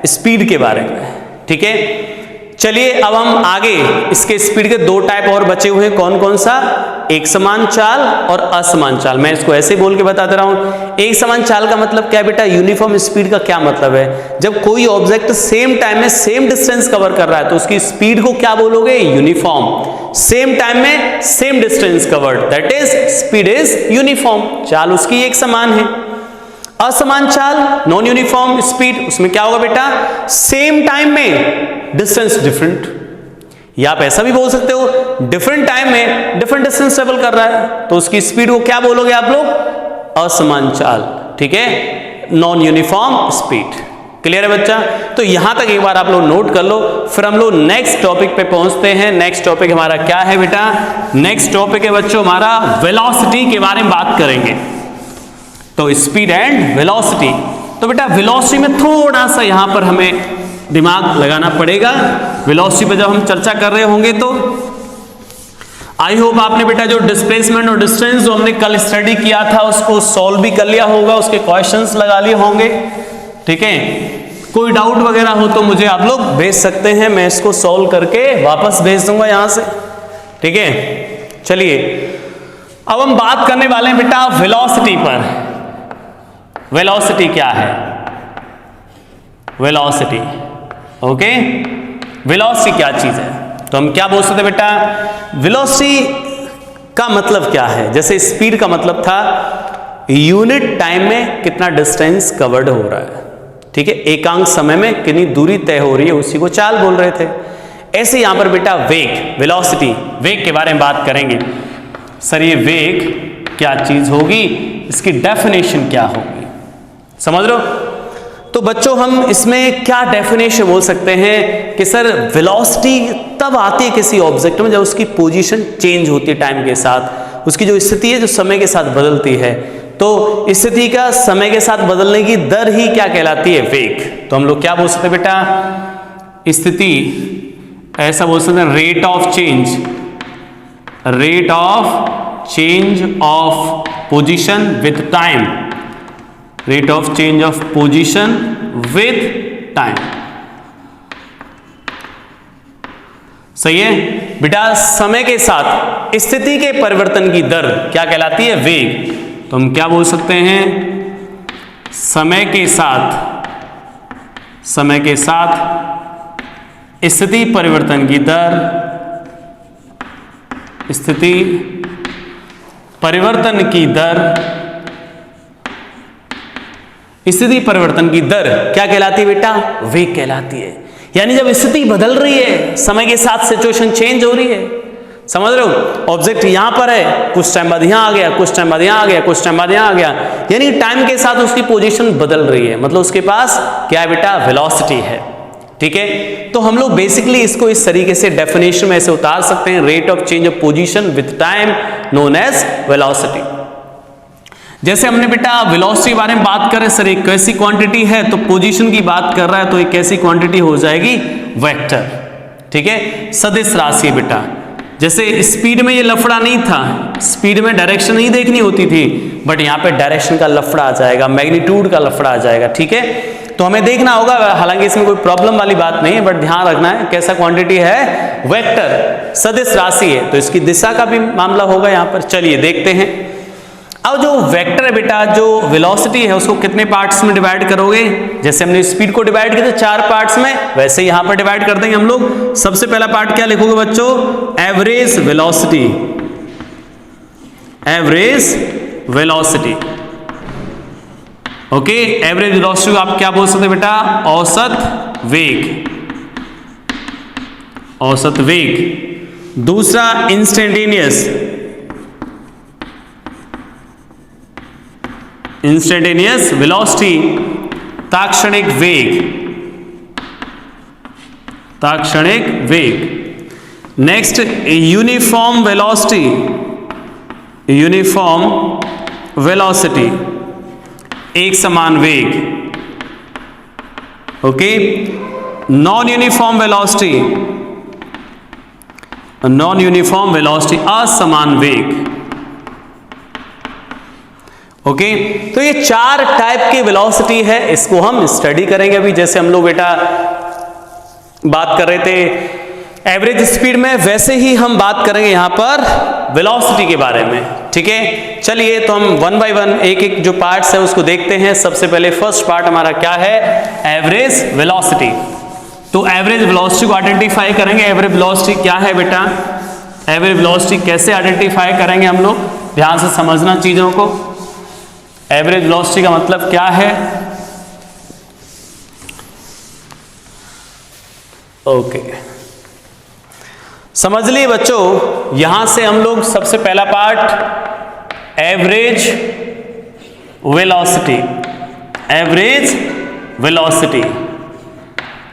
स्पीड के बारे में, ठीक है। चलिए अब हम आगे इसके स्पीड के 2 टाइप और बचे हुए हैं, कौन कौन सा, एक समान चाल और असमान चाल। मैं इसको ऐसे बोल के बता दे रहा हूं। एक समान चाल का मतलब क्या बेटा, यूनिफॉर्म स्पीड का क्या मतलब है, जब कोई ऑब्जेक्ट सेम टाइम में सेम डिस्टेंस कवर कर रहा है तो उसकी स्पीड को क्या बोलोगे, यूनिफॉर्म। सेम टाइम में same distance covered, that is speed is uniform, चाल उसकी एक समान है। असमान चाल, नॉन यूनिफॉर्म स्पीड, उसमें क्या होगा बेटा, सेम टाइम में डिस्टेंस डिफरेंट, या आप ऐसा भी बोल सकते हो डिफरेंट टाइम में डिफरेंट डिस्टेंस ट्रेवल कर रहा है तो उसकी स्पीड को क्या बोलोगे आप लोग, असमान चाल, ठीक है, नॉन यूनिफॉर्म स्पीड। क्लियर है बच्चा। तो यहां तक एक बार आप लोग नोट कर लो, फिर हम लोग नेक्स्ट टॉपिक पे पहुंचते हैं। नेक्स्ट टॉपिक हमारा क्या है बेटा, नेक्स्ट टॉपिक है बच्चों हमारा वेलोसिटी के बारे में बात करेंगे। तो स्पीड एंड वेलोसिटी, तो बेटा वेलोसिटी में थोड़ा सा यहां पर हमें दिमाग लगाना पड़ेगा। वेलोसिटी पे जब हम चर्चा कर रहे होंगे तो आई होप आपने बेटा जो डिस्प्लेसमेंट और डिस्टेंस जो हमने कल स्टडी किया था उसको सॉल्व भी कर लिया होगा, उसके क्वेश्चंस लगा लिए होंगे, ठीक है। कोई डाउट वगैरह हो तो मुझे आप लोग भेज सकते हैं, मैं इसको सॉल्व करके वापस भेज दूंगा यहां से, ठीक है। चलिए अब हम बात करने वाले हैं बेटा वेलोसिटी पर। वेलोसिटी क्या है, वेलोसिटी, ओके, वेलोसिटी क्या चीज है, तो हम क्या बोल सकते बेटा, वेलोसिटी का मतलब क्या है, जैसे स्पीड का मतलब था यूनिट टाइम में कितना डिस्टेंस कवर्ड हो रहा है, ठीक है, एकांक समय में कितनी दूरी तय हो रही है, उसी को चाल बोल रहे थे। ऐसे यहां पर बेटा वेग, वेलोसिटी, वेग के बारे में बात करेंगे। सर ये वेग क्या चीज होगी, इसकी डेफिनेशन क्या होगी, समझ लो। तो बच्चों हम इसमें क्या डेफिनेशन बोल सकते हैं कि सर वेलोसिटी तब आती है किसी ऑब्जेक्ट में जब उसकी पोजीशन चेंज होती है टाइम के साथ, उसकी जो स्थिति है जो समय के साथ बदलती है, तो स्थिति का समय के साथ बदलने की दर ही क्या कहलाती है, वेग। तो हम लोग क्या बोल सकते हैं बेटा, स्थिति, ऐसा बोल सकते हैं rate of change, rate of change of position with time, rate of change of position with time, सही है बेटा। समय के साथ स्थिति के परिवर्तन की दर क्या कहलाती है, वेग। तो हम क्या बोल सकते हैं, समय के साथ, समय के साथ स्थिति परिवर्तन की दर, स्थिति परिवर्तन की दर, स्थिति परिवर्तन की दर क्या कहलाती है बेटा, वेग कहलाती है। यानी जब स्थिति बदल रही है, समय के साथ सिचुएशन चेंज हो रही है, समझ रहे हो, ऑब्जेक्ट यहां पर है, कुछ टाइम बाद यहां आ गया, कुछ टाइम बाद यहां आ गया, कुछ टाइम बाद यहां आ गया, यानी टाइम के साथ उसकी पोजीशन बदल रही है, मतलब उसके पास क्या है बेटा, वेलोसिटी है। ठीक है, तो हम लोग बेसिकली इसको इस तरीके से डेफिनेशन में ऐसे उतार सकते हैं, rate of change of position with time known as velocity. जैसे हमने बेटा वेलोसिटी के बारे में बात करें, सर एक कैसी क्वांटिटी है, तो पोजीशन की बात कर रहा है, तो एक कैसी क्वांटिटी हो जाएगी, वेक्टर। ठीक है, सदिश राशि है बेटा। जैसे स्पीड में ये लफड़ा नहीं था, स्पीड में डायरेक्शन नहीं देखनी होती थी, बट यहाँ पे डायरेक्शन का लफड़ा आ जाएगा, मैग्नीट्यूड का लफड़ा आ जाएगा। ठीक है, तो हमें देखना होगा, हालांकि इसमें कोई प्रॉब्लम वाली बात नहीं है, बट ध्यान रखना है कैसा क्वांटिटी है, वेक्टर, सदिश राशि है, तो इसकी दिशा का भी मामला होगा यहाँ पर। चलिए देखते हैं। अब जो वेक्टर है बेटा, जो वेलोसिटी है, उसको कितने पार्ट्स में डिवाइड करोगे, जैसे हमने स्पीड को डिवाइड किया था 4 पार्ट्स में, वैसे यहां पर डिवाइड कर देंगे हम लोग। सबसे पहला पार्ट क्या लिखोगे बच्चों, average velocity, average velocity. Okay, average velocity को आप क्या बोल सकते हैं बेटा, औसत वेग, औसत वेग। दूसरा इंस्टेंटेनियस, इंस्टेंटेनियस वेलोसिटी, तात्क्षणिक वेग, तात्क्षणिक वेग। Next uniform velocity, uniform velocity, एक समान वेग। Okay, non uniform velocity, non uniform velocity, असमान वेग। ओके, तो ये 4 टाइप की वेलोसिटी है, इसको हम स्टडी करेंगे अभी। जैसे हम लोग बेटा बात कर रहे थे एवरेज स्पीड में, वैसे ही हम बात करेंगे यहां पर वेलोसिटी के बारे में। ठीक है, चलिए तो हम 1 बाय 1 एक एक जो पार्ट्स है उसको देखते हैं। सबसे पहले फर्स्ट पार्ट हमारा क्या है, एवरेज वेलोसिटी। तो एवरेज वेलोसिटी को आइडेंटिफाई करेंगे। एवरेज वेलोसिटी क्या है बेटा, एवरेज वेलोसिटी कैसे आइडेंटिफाई करेंगे हम लोग, ध्यान से समझना चीजों को। एवरेज वेलोसिटी का मतलब क्या है, ओके समझ लिए बच्चों। यहां से हम लोग सबसे पहला part average velocity, average velocity,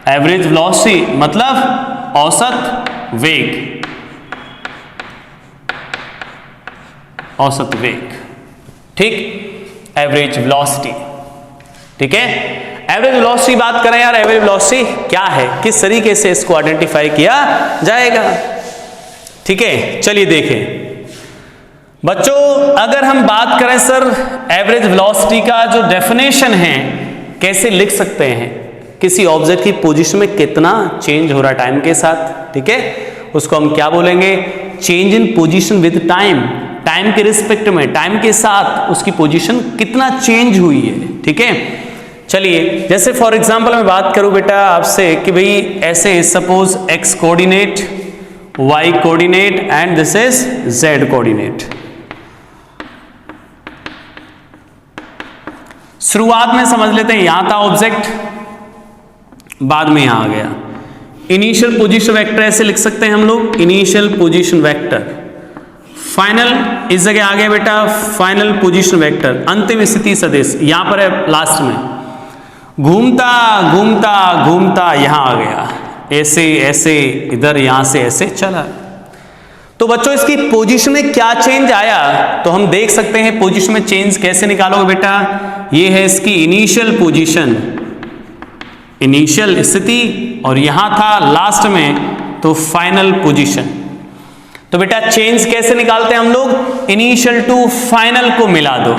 average velocity मतलब औसत वेग, औसत वेग। ठीक, एवरेज वेलोसिटी। ठीक है, एवरेज वेलोसिटी बात करें यार, एवरेज वेलोसिटी क्या है, किस तरीके से इसको आइडेंटिफाई किया जाएगा। ठीक है, चलिए देखें बच्चों, अगर हम बात करें सर एवरेज वेलोसिटी का जो डेफिनेशन है, कैसे लिख सकते हैं, किसी ऑब्जेक्ट की पोजीशन में कितना चेंज हो रहा है टाइम के साथ। ठीक है, उसको हम क्या बोलेंगे, change in position with time, time के रिस्पेक्ट में, टाइम के साथ उसकी पोजीशन कितना चेंज हुई है। ठीक है, चलिए जैसे फॉर एग्जांपल मैं बात करूं बेटा आपसे कि भाई ऐसे suppose x coordinate, y coordinate and this is z coordinate. शुरुआत में समझ लेते हैं, यहां था ऑब्जेक्ट, बाद में यहां आ गया। इनिशियल पोजीशन वेक्टर ऐसे लिख सकते हैं हम लोग, इनिशियल पोजीशन वेक्टर। फाइनल इस जगह आ गया बेटा, फाइनल पोजीशन वेक्टर, अंतिम स्थिति सदिश यहां पर है लास्ट में। घूमता घूमता घूमता यहां आ गया, ऐसे ऐसे इधर, यहां से ऐसे चला। तो बच्चों इसकी पोजीशन में क्या चेंज आया, तो हम देख सकते हैं पोजीशन में चेंज कैसे निकालोगे बेटा। ये है इसकी इनिशियल पोजीशन, इनिशियल स्थिति, और यहां था लास्ट में तो फाइनल पोजीशन। तो बेटा चेंज कैसे निकालते हैं हम लोग, इनिशियल टू फाइनल को मिला दो,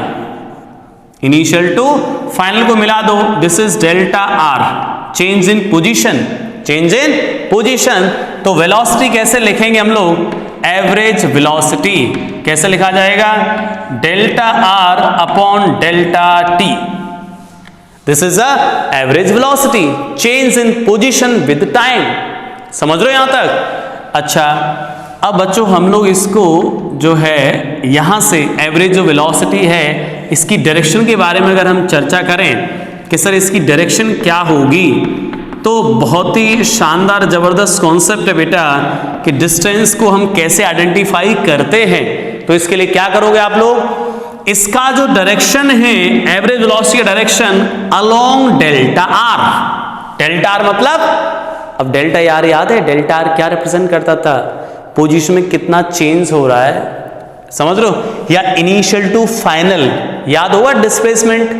इनिशियल टू फाइनल को मिला दो, this is delta R, change in position, change in position. तो वेलोसिटी कैसे लिखेंगे हम लोग, एवरेज वेलोसिटी कैसे लिखा जाएगा, delta R upon delta T, this is a average velocity, change in position with time. समझ रहे हो यहां तक। अच्छा, अब बच्चों हम लोग इसको जो है यहां से एवरेज जो वेलोसिटी है, इसकी डायरेक्शन के बारे में अगर हम चर्चा करें कि सर इसकी डायरेक्शन क्या होगी, तो बहुत ही शानदार जबरदस्त कॉन्सेप्ट है बेटा कि डिस्टेंस को हम कैसे आइडेंटिफाई करते हैं। तो इसके लिए क्या करोगे आप लोग, इसका जो डायरेक्शन है एवरेज वेलोसिटी का direction along delta R. Delta R मतलब, अब डेल्टा आर याद है, डेल्टा आर क्या रिप्रेजेंट करता था, पोजीशन में कितना चेंज हो रहा है, समझ रहे हो, या इनिशियल टू फाइनल, याद होगा डिस्प्लेसमेंट।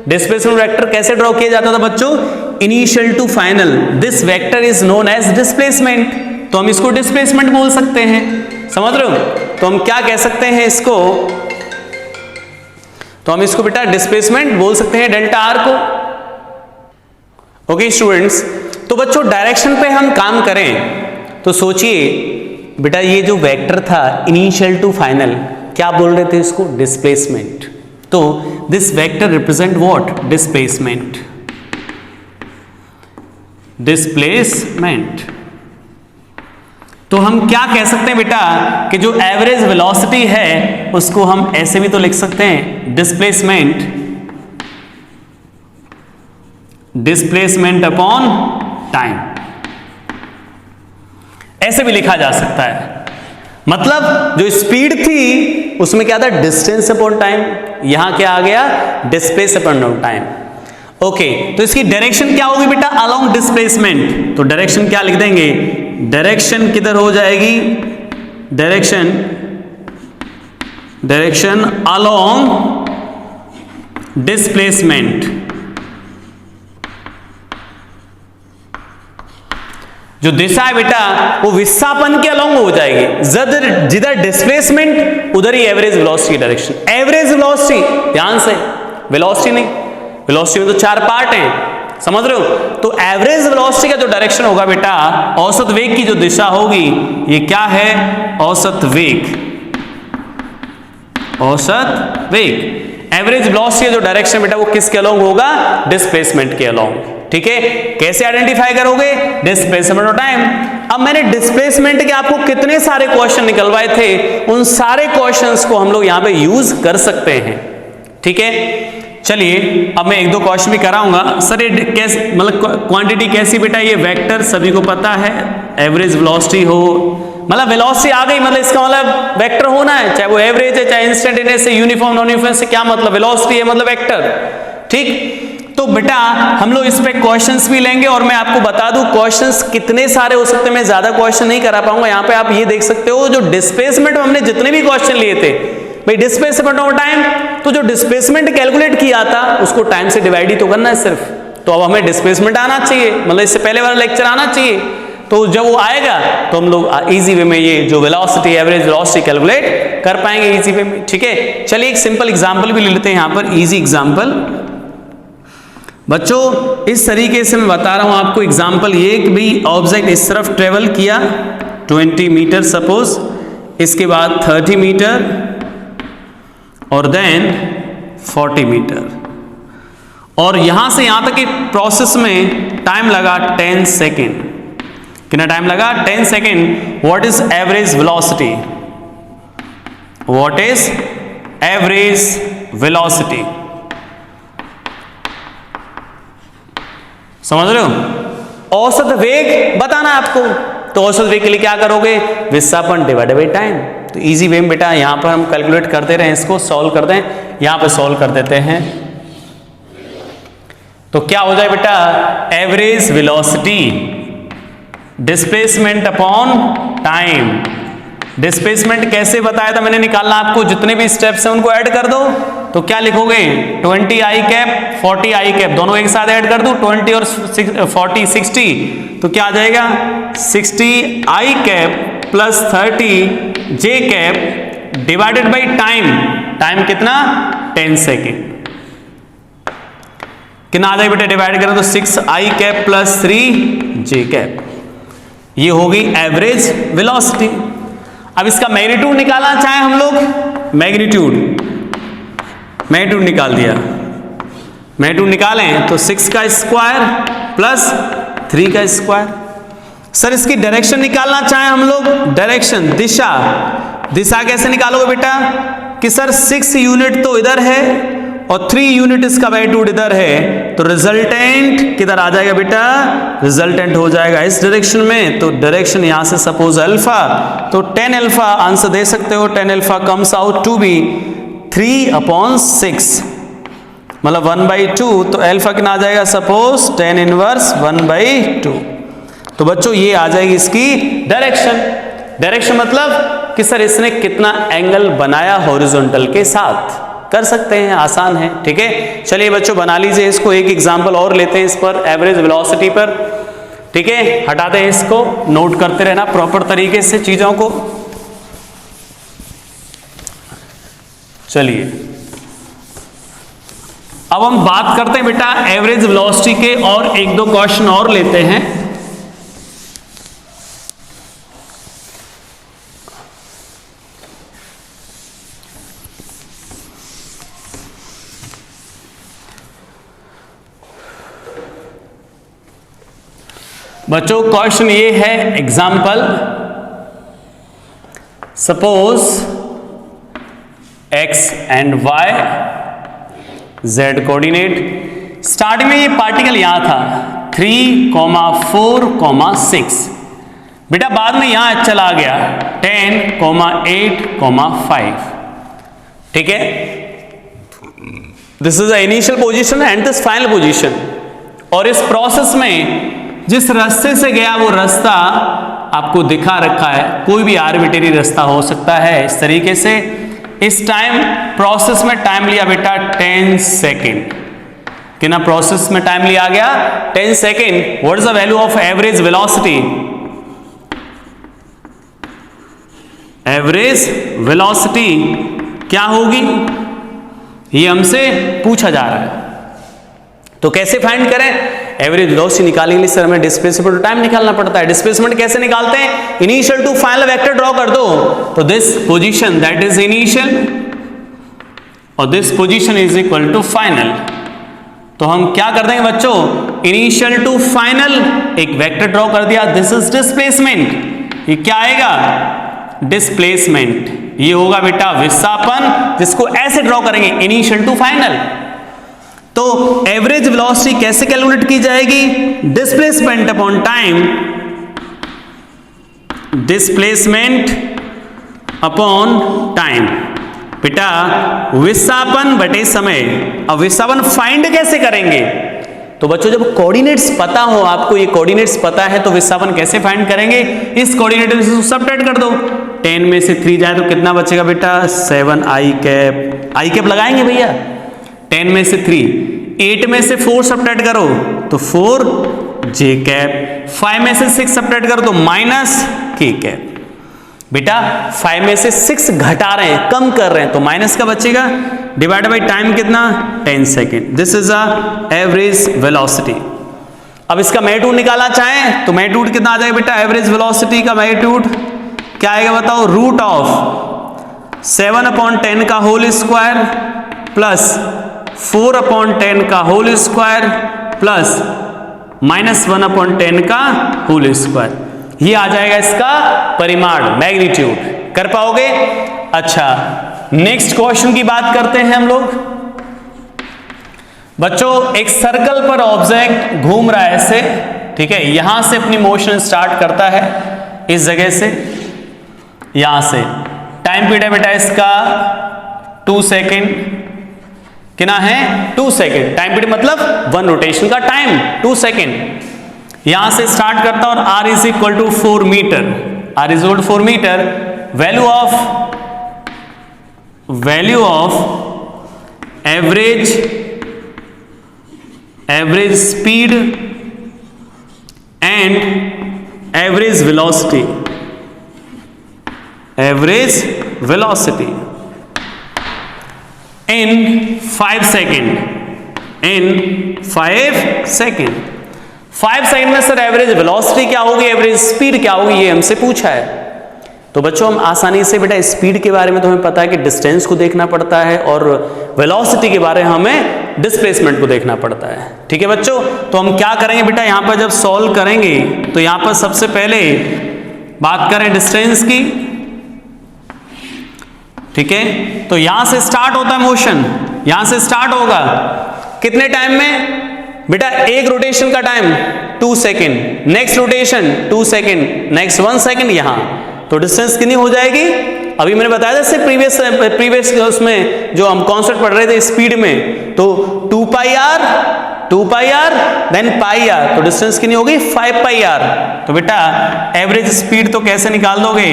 डिस्प्लेसमेंट वेक्टर कैसे ड्रॉ किया जाता था बच्चों, initial to final, this vector is known as displacement. तो हम इसको डिस्प्लेसमेंट बोल सकते हैं, समझ रहे हो। तो हम क्या कह सकते हैं इसको, तो हम इसको बेटा डिस्प्लेसमेंट बोल सकते हैं डेल्टा आर को। ओके स्टूडेंट्स, तो बच्चों डायरेक्शन पे हम काम करें तो सोचिए बेटा, ये जो वेक्टर था इनिशियल टू फाइनल, क्या बोल रहे थे इसको, डिस्प्लेसमेंट। तो this vector represent what, displacement, displacement. तो हम क्या कह सकते हैं बेटा कि जो एवरेज वेलोसिटी है उसको हम ऐसे भी तो लिख सकते हैं, डिस्प्लेसमेंट, डिस्प्लेसमेंट अपॉन टाइम, ऐसे भी लिखा जा सकता है। मतलब जो स्पीड थी उसमें क्या था, डिस्टेंस अपॉन टाइम, यहां क्या आ गया, डिस्प्लेस अपॉन टाइम। ओके, तो इसकी डायरेक्शन क्या होगी बेटा, अलोंग डिस्प्लेसमेंट। तो डायरेक्शन क्या लिख देंगे, डायरेक्शन किधर हो जाएगी, डायरेक्शन अलोंग डिस्प्लेसमेंट। जो दिशा है बेटा वो विस्थापन के अलोंग हो जाएगी, जिधर डिस्प्लेसमेंट उधर ही average velocity direction. Average velocity, ध्यान से, वेलोसिटी नहीं, वेलोसिटी में तो 4 पार्ट हैं, समझ रहे हो। तो एवरेज वेलोसिटी का जो डायरेक्शन होगा बेटा, औसत वेग की जो दिशा होगी, ये क्या है, औसत वेग, औसत वेग। एवरेज वेलोसिटी का जो डायरेक्शन बेटा वो किसके अलोंग होगा, डिस्प्लेसमेंट के अलोंग। ठीक है, कैसे आइडेंटिफाई करोगे, डिस्प्लेसमेंट और टाइम। अब मैंने डिस्प्लेसमेंट के आपको कितने सारे क्वेश्चन निकलवाए थे, उन सारे क्वेश्चंस को हम लोग यहां पे यूज कर सकते हैं। ठीक है, चलिए अब मैं 1-2 क्वेश्चन भी कराऊंगा। सर ये कैसे, मतलब क्वांटिटी कैसी बेटा, ये वेक्टर सभी को पता है, एवरेज वेलोसिटी हो, मतलब वेलोसिटी आ गई, मतलब इसका मतलब वेक्टर होना है, चाहे वो एवरेज है, चाहे इंस्टेंटेनियस है, यूनिफॉर्म नॉन यूनिफॉर्म से क्या मतलब, वेलोसिटी है मतलब वेक्टर। ठीक, तो बेटा हम लोग इस पे क्वेश्चंस भी लेंगे और मैं आपको बता दूं क्वेश्चंस कितने सारे हो सकते हैं, मैं ज्यादा क्वेश्चन नहीं करा पाऊंगा। यहाँ पे आप ये देख सकते हो, जो डिस्प्लेसमेंट में हमने जितने भी क्वेश्चन लिए थे भाई, डिस्प्लेसमेंट और टाइम, तो जो डिस्प्लेसमेंट कैलकुलेट किया था उसको टाइम से डिवाइड ही तो करना है सिर्फ। तो अब हमें डिस्प्लेसमेंट आना चाहिए, मतलब इससे पहले वाला लेक्चर आना चाहिए। तो जब वो आएगा तो हम लोग इजी वे में ये जो वेलोसिटी, एवरेज वेलोसिटी कैलकुलेट कर पाएंगे इजी वे में। ठीक है, चलिए एक सिंपल एग्जांपल भी ले लेते हैं यहाँ पर, इजी एग्जांपल। बच्चों इस तरीके से मैं बता रहा हूं आपको एग्जांपल, ये कि भी ऑब्जेक्ट इस तरफ ट्रेवल किया 20 मीटर सपोज, इसके बाद 30 मीटर और देन 40 मीटर, और यहां से यहां तक के प्रोसेस में टाइम लगा 10 सेकेंड। कितना टाइम लगा, 10 second. What is average velocity, what is average velocity, समझ रहे हो। औसत वेग बताना आपको, तो औसत वेग के लिए क्या करोगे, विस्थापन डिवाइडेड बाय टाइम। तो इजी वे में बेटा यहां पर हम कैलकुलेट करते रहे, इसको सॉल्व करते हैं, यहां पे सॉल्व कर देते हैं। तो क्या हो जाए बेटा, average velocity displacement upon time. Displacement कैसे बताया था मैंने, निकालना आपको, जितने भी स्टेप्स हैं उनको ऐड कर दो। तो क्या लिखोगे, 20 आई कैप 40 आई कैप, दोनों एक साथ ऐड कर दूं, 20 और 40 60, तो क्या आ जाएगा 60 I cap plus 30 J cap divided by time. Time कितना, 10 सेकेंड। कितना आ जाएगा बेटा, डिवाइड करें तो 6 आई कैप प्लस 3 जे कैप, ये होगी एवरेज वेलोसिटी। अब इसका मैग्नीट्यूड निकालना चाहे हम लोग, मैग्नीट्यूड निकाल दिया, मैग्नीट्यूड निकालें तो 6 का स्क्वायर प्लस 3 का स्क्वायर। सर इसकी डायरेक्शन निकालना चाहे हम लोग, डायरेक्शन, दिशा कैसे निकालोगे बेटा, कि सर 6 यूनिट तो इधर है और 3 यूनिट इसका मैग्नीट्यूड इधर है, तो रिजल्टेंट किधर आ जाएगा बेटा, रिजल्टेंट हो जाएगा इस डायरेक्शन में, तो डायरेक्शन यहां से सपोज अल्फा, तो 10 अल्फा आंसर दे सकते हो, 10 alpha comes out to be 3/6, मतलब 1/2, तो अल्फा कितना आ जाएगा, सपोज 10 इनवर्स 1/2। तो बच्चों ये आ जाएगी इसकी डायरेक्शन। डायरेक्शन मतलब कि सर इसने कितना एंगल बनाया हॉरिजॉन्टल के साथ, कर सकते हैं, आसान है, ठीक है। चलिए बच्चों बना लीजिए इसको, एक एग्जांपल और लेते हैं इस पर, एवरेज वेलोसिटी पर, ठीक है। हटाते हैं इसको, नोट करते रहना प्रॉपर तरीके से चीजों को। चलिए अब हम बात करते हैं बेटा एवरेज वेलोसिटी के, और एक दो क्वेश्चन और लेते हैं। बच्चों क्वेश्चन ये है, example, suppose x and y z coordinate, starting में ये पार्टिकल यहां था 3, 4, 6, बेटा बाद में यहां चला गया 10, 8, 5, ठीक है। This is the initial position and this final position, और इस प्रोसेस में जिस रास्ते से गया वो रास्ता आपको दिखा रखा है, कोई भी आर्बिट्रेरी रास्ता हो सकता है इस तरीके से। इस टाइम प्रोसेस में टाइम लिया बेटा 10 सेकेंड, कितना प्रोसेस में टाइम लिया गया 10 second. What is the value of average velocity, average velocity क्या होगी, ये हमसे पूछा जा रहा है। तो कैसे फाइंड करें एवरेज वेलोसिटी निकालने के लिए, सर हमें डिस्प्लेसमेंट टू टाइम निकालना पड़ता है। डिस्प्लेसमेंट कैसे निकालते हैं, initial to final vector draw कर दो, तो this position that is initial और this position is equal to final. तो हम क्या कर देंगे बच्चों, इनिशियल टू फाइनल एक वेक्टर ड्रॉ कर दिया, दिस इज डिस्प्लेसमेंट, ये क्या आएगा, डिस्प्लेसमेंट, ये होगा बेटा विस्थापन, जिसको ऐसे ड्रॉ करेंगे इनिशियल टू फाइनल। तो एवरेज वेलोसिटी कैसे कैलकुलेट की जाएगी, displacement upon time, displacement upon time, बेटा विस्थापन बटे समय। अब विस्थापन फाइंड कैसे करेंगे, तो बच्चों जब कोऑर्डिनेट्स पता हो, आपको ये कोऑर्डिनेट्स पता है, तो विस्थापन कैसे फाइंड करेंगे, इस कोऑर्डिनेट में सबट्रैक्ट कर दो, 10 में से 3 जाए तो कितना बचेगा बेटा 7 आई कैप लगाएंगे भैया, 10 में से 3, 8 में से 4 सबट्रैक्ट करो तो 4 जे कैप, 5 में से 6 सबट्रैक्ट करो तो माइनस के कैप। बेटा 5 में से 6 घटा रहे हैं, कम कर रहे हैं, तो माइनस का बचेगा, डिवाइड बाई टाइम कितना 10 second, this is a average velocity. अब इसका मैग्नीट्यूड निकालना चाहें तो मैग्नीट्यूड कितना आ जाएगा बेटा, एवरेज वेलोसिटी का मैग्नीट्यूड क्या आएगा बताओ, रूट ऑफ 7/10 का होल स्क्वायर प्लस 4/10 का होल स्क्वायर प्लस -1/10 का होल स्क्वायर, ये आ जाएगा इसका परिमाण, मैग्नीट्यूड। कर पाओगे? अच्छा, नेक्स्ट क्वेश्चन की बात करते हैं हम लोग। बच्चों एक सर्कल पर ऑब्जेक्ट घूम रहा है ऐसे, ठीक है, यहां से अपनी मोशन स्टार्ट करता है, इस जगह से, यहां से। टाइम पीरियड है बेटा इसका 2 सेकेंड, कितना है 2 सेकेंड, टाइम पीरियड मतलब 1 रोटेशन का टाइम 2 सेकेंड। यहां से स्टार्ट करता और r is equal to 4 metre, r is equal to 4 metre. Value of average speed and average velocity, in 5 second, 5 second में सर एवरेज वेलोसिटी क्या होगी, एवरेज स्पीड क्या होगी, ये हमसे पूछा है। तो बच्चों हम आसानी से बेटा स्पीड के बारे में तो हमें पता है कि डिस्टेंस को देखना पड़ता है, और वेलोसिटी के बारे में हमें डिस्प्लेसमेंट को देखना पड़ता है, ठीक है बच्चों। तो हम क्या करेंगे बेटा, यहां पर जब सॉल्व करेंगे तो यहां पर सबसे पहले बात करें डिस्टेंस की, ठीक है। तो यहां से स्टार्ट होता है मोशन, यहां से स्टार्ट होगा कितने टाइम में बेटा, एक रोटेशन का time 2 second, next rotation 2 second, next 1 second, यहां तो डिस्टेंस कितनी हो जाएगी, अभी मैंने बताया था इससे प्रीवियस उसमें जो हम कॉन्सेप्ट पढ़ रहे थे स्पीड में, तो 2 पाई आर देन पाई आर, तो डिस्टेंस कितनी होगी 5 पाई आर। तो बेटा एवरेज स्पीड तो कैसे निकाल दोगे,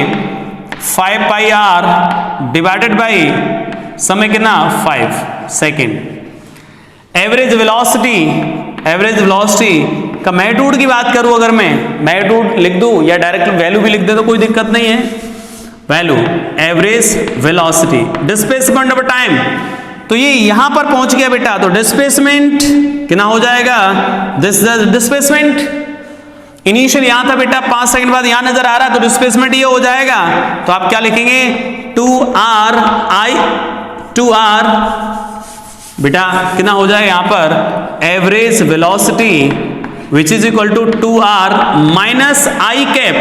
5 पाई आर डिवाइडेड बाई समय कितना 5 सेकेंड। एवरेज वेलोसिटी का मैग्नीट्यूड की बात करूं, अगर मैं मैग्नीट्यूड लिख दूं या डायरेक्ट वैल्यू भी लिख दे तो कोई दिक्कत नहीं है, value average velocity displacement over time, तो ये यहां पर पहुंच गया बेटा, तो डिस्प्लेसमेंट कितना हो जाएगा, दिस डिस्प्लेसमेंट इनिशियल यहां था बेटा, 5 सेकंड बाद यहां नजर आ रहा है, तो डिस्प्लेसमेंट ये हो जाएगा, तो आप क्या लिखेंगे 2r बेटा कितना हो जाएगा यहां पर average velocity which is equal to 2r minus i cap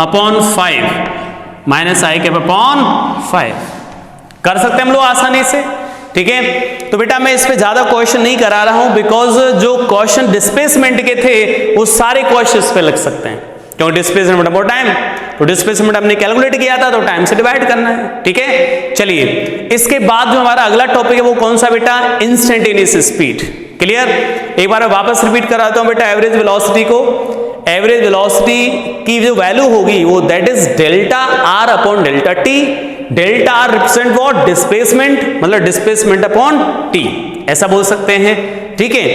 upon 5, minus i cap upon 5 कर सकते हैं हम लोग आसानी से, ठीक है। तो बेटा मैं इस पे ज्यादा क्वेश्चन नहीं करा रहा हूं, बिकॉज जो क्वेश्चन डिस्प्लेसमेंट के थे वो सारे क्वेश्चन इस पे लग सकते हैं, क्योंकि डिस्प्लेसमेंट बहुत टाइम, तो डिस्प्लेसमेंट हमने कैलकुलेट किया था तो टाइम से डिवाइड करना है, ठीक है। चलिए इसके बाद जो हमारा अगला टॉपिक है वो कौन सा बेटा, इंस्टेंटेनियस स्पीड, क्लियर। एक बार मैं वापस रिपीट कराता हूं बेटा, एवरेज वेलोसिटी को, एवरेज वेलोसिटी की जो वैल्यू होगी वो that is delta R upon delta T, delta R represent what, displacement, मतलब डिस्प्लेसमेंट अपॉन टी, ऐसा बोल सकते हैं, ठीक है।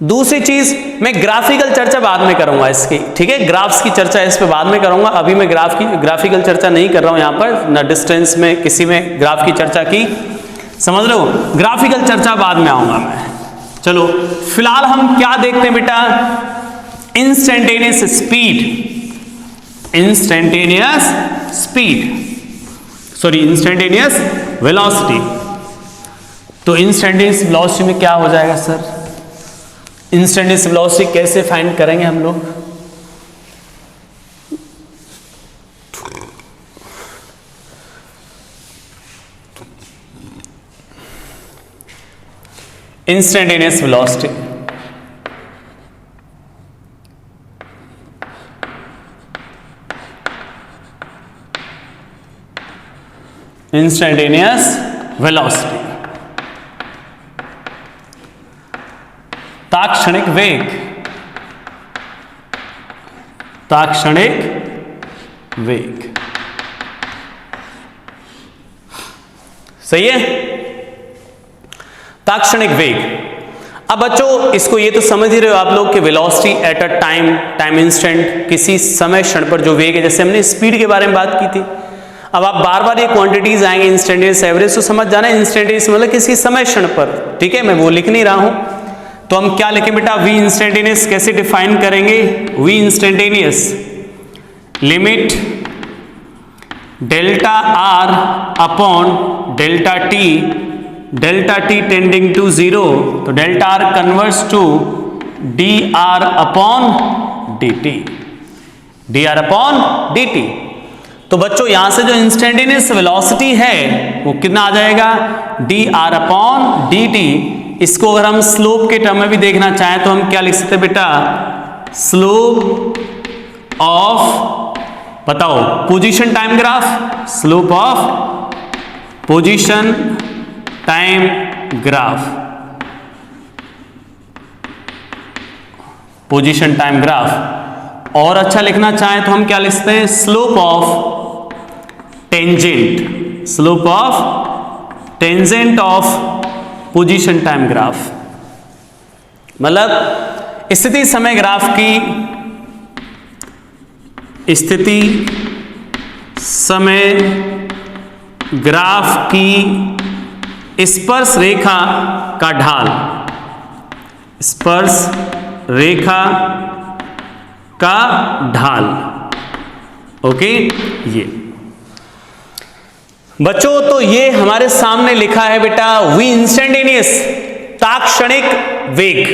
दूसरी चीज मैं ग्राफिकल चर्चा बाद में करूंगा इसकी, ठीक है, ग्राफ्स की चर्चा इस पे बाद में करूंगा, अभी मैं ग्राफिकल चर्चा नहीं कर रहा हूं यहां पर, ना डिस्टेंस में किसी में ग्राफ की चर्चा की, समझ लो, ग्राफिकल चर्चा बाद में आऊंगा मैं। चलो फिलहाल हम क्या देखते हैं बेटा, इंस्टेंटेनियस इंस्टेंटेनियस वेलोसिटी। तो इंस्टेंटेनियस वेलोसिटी में क्या हो जाएगा सर, इंस्टेंटेनियस वेलोसिटी कैसे फाइंड करेंगे हम लोग, इंस्टेंटेनियस वेलोसिटी ताक्षणिक वेग, सही है, ताक्षणिक वेग। अब बच्चों इसको ये तो समझ ही रहे हो आप लोग कि velocity at a time instant, किसी समय क्षण पर जो वेग है, जैसे हमने स्पीड के बारे में बात की थी। अब आप बार बार ये क्वांटिटीज आएंगे, इंस्टेंटेनियस एवरेज तो समझ जाना, इंस्टेंटेनियस मतलब किसी समय क्षण पर, ठीक है, मैं वो लिख नहीं रहा हूं। तो हम क्या लिखें बेटा, वी इंस्टेंटेनियस कैसे डिफाइन करेंगे, v instantaneous limit delta are upon delta T tending to 0, तो delta r converts to d are upon D t. तो बच्चों यहां से जो इंस्टेंटेनियस वेलोसिटी है वो कितना आ जाएगा, D R upon D T. इसको अगर हम स्लोप के टर्म में भी देखना चाहें तो हम क्या लिख सकते हैं बेटा, स्लोप ऑफ, बताओ, position time graph, slope of position time graph, position time graph. और अच्छा लिखना चाहें तो हम क्या लिखते हैं, slope of tangent of position time graph, मतलब स्थिति समय ग्राफ की, स्थिति समय ग्राफ की स्पर्श रेखा का ढाल, स्पर्श रेखा का ढाल, ओके। ये बच्चों तो ये हमारे सामने लिखा है बेटा, वी इंस्टेंटेनियस, ताक्षणिक वेग।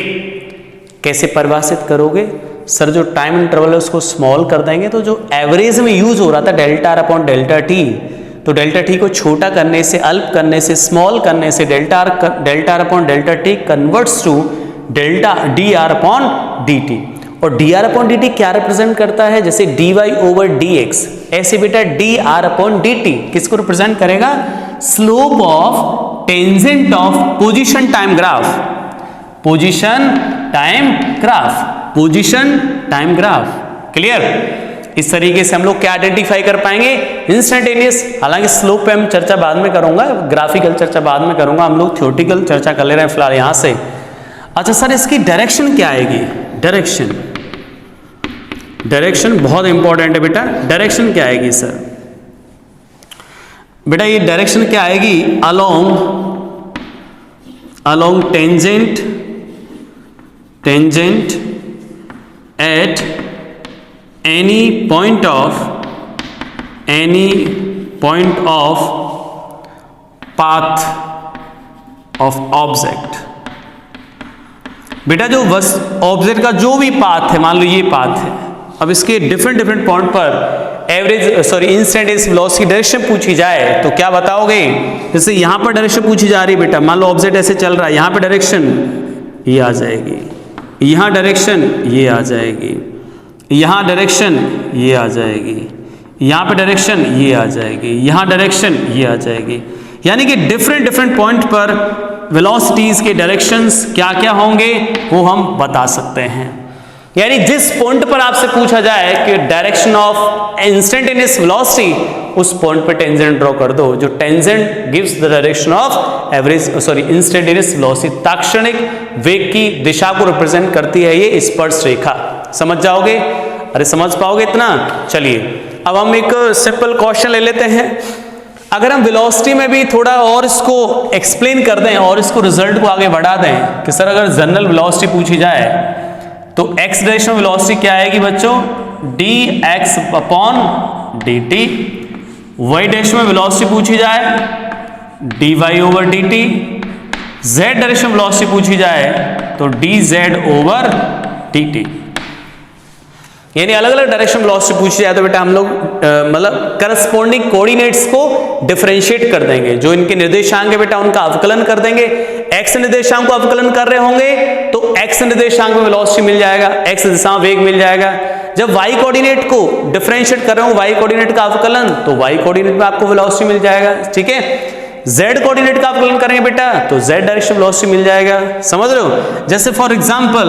कैसे परिभाषित करोगे सर, जो टाइम इंटरवल है उसको स्मॉल कर देंगे, तो जो एवरेज में यूज हो रहा था delta R upon delta T, तो डेल्टा टी को छोटा करने से, अल्प करने से, स्मॉल करने से delta are upon delta T converts to delta D are upon D T. और D are upon D T क्या रिप्रेजेंट करता है? जैसे D Y over D X, ऐसे बेटा D are upon D T किसको रिप्रेजेंट करेगा? Slope of tangent of position time graph, position time graph, position time graph. Clear? इस तरीके से हम लोग क्या आइडेंटिफाई कर पाएंगे? इंस्टेंटेनियस। हालांकि स्लोप पे हम चर्चा बाद में करूंगा, ग्राफिकल चर्चा बाद में करूंगा, हम लोग थ्योरेटिकल चर्चा कर ले रहे हैं फिलहाल यहां से। अच्छा सर, इसकी डायरेक्शन क्या आएगी? डायरेक्शन, डायरेक्शन बहुत इंपॉर्टेंट है बेटा। डायरेक्शन क्या आएगी सर? बेटा ये डायरेक्शन क्या आएगी? Along tangent at any point of path of object। बेटा जो ऑब्जेक्ट का जो भी पाथ है, मान लो ये पाथ है, अब इसके डिफरेंट पॉइंट पर इंस्टेंटेनियस वेलोसिटी डायरेक्शन पूछी जाए तो क्या बताओगे? जैसे यहां पर डायरेक्शन पूछी जा रही है बेटा, मान लो ऑब्जेक्ट ऐसे चल रहा है, यहां पे डायरेक्शन ये आ जाएगी, यहां डायरेक्शन ये आ जाएगी, यहां डायरेक्शन ये आ जाएगी, यहां पे डायरेक्शन ये आ जाएगी, यहां डायरेक्शन ये आ जाएगी। यानी कि डिफरेंट पॉइंट पर वेलोसिटीज के डायरेक्शंस क्या क्या होंगे वो हम बता सकते हैं। यानी जिस पॉइंट पर आपसे पूछा जाए कि डायरेक्शन ऑफ इंस्टेंटेनियस वेलोसिटी, उस पॉइंट पर टेंजेंट ड्रॉ कर दो। जो tangent gives the direction of instantaneous velocity, ताक्षणिक वेग की दिशा को रिप्रेजेंट करती है ये स्पर्श रेखा। समझ जाओगे? अरे समझ पाओगे इतना? चलिए अब हम एक सिंपल क्वेश्चन ले लेते हैं। अगर हम वेलोसिटी में भी थोड़ा और इसको एक्सप्लेन कर दें और इसको रिजल्ट को आगे बढ़ा दें कि सर अगर जनरल वेलोसिटी पूछी जाए तो एक्स डायरेक्शन वेलोसिटी क्या आएगी बच्चों? D x upon D t. Y direction में वेलोसिटी पूछी जाए d Y over d t. Z direction velocity पूछी जाए तो d z over d t. यानी अलग अलग डायरेक्शन वेलोसिटी पूछी जाए तो बेटा हम लोग मतलब करस्पॉन्डिंग कोऑर्डिनेट्स को डिफरेंशिएट कर देंगे। जो इनके निर्देशांक है बेटा उनका अवकलन कर देंगे। एक्स निर्देशांक को अवकलन कर रहे होंगे तो एक्स निर्देशांक में वेलोसिटी मिल जाएगा, एक्स दिशा वेग मिल जाएगा। जब वाई कोऑर्डिनेट को डिफरेंशिएट कर रहे हो, वाई कोऑर्डिनेट का अवकलन, तो वाई कोऑर्डिनेट में आपको वेलोसिटी मिल जाएगा। ठीक है, जेड कोऑर्डिनेट का अवकलन करेंगे बेटा तो जेड डायरेक्शन वेलोसिटी मिल जाएगा। समझ रहे हो? जैसे फॉर एग्जांपल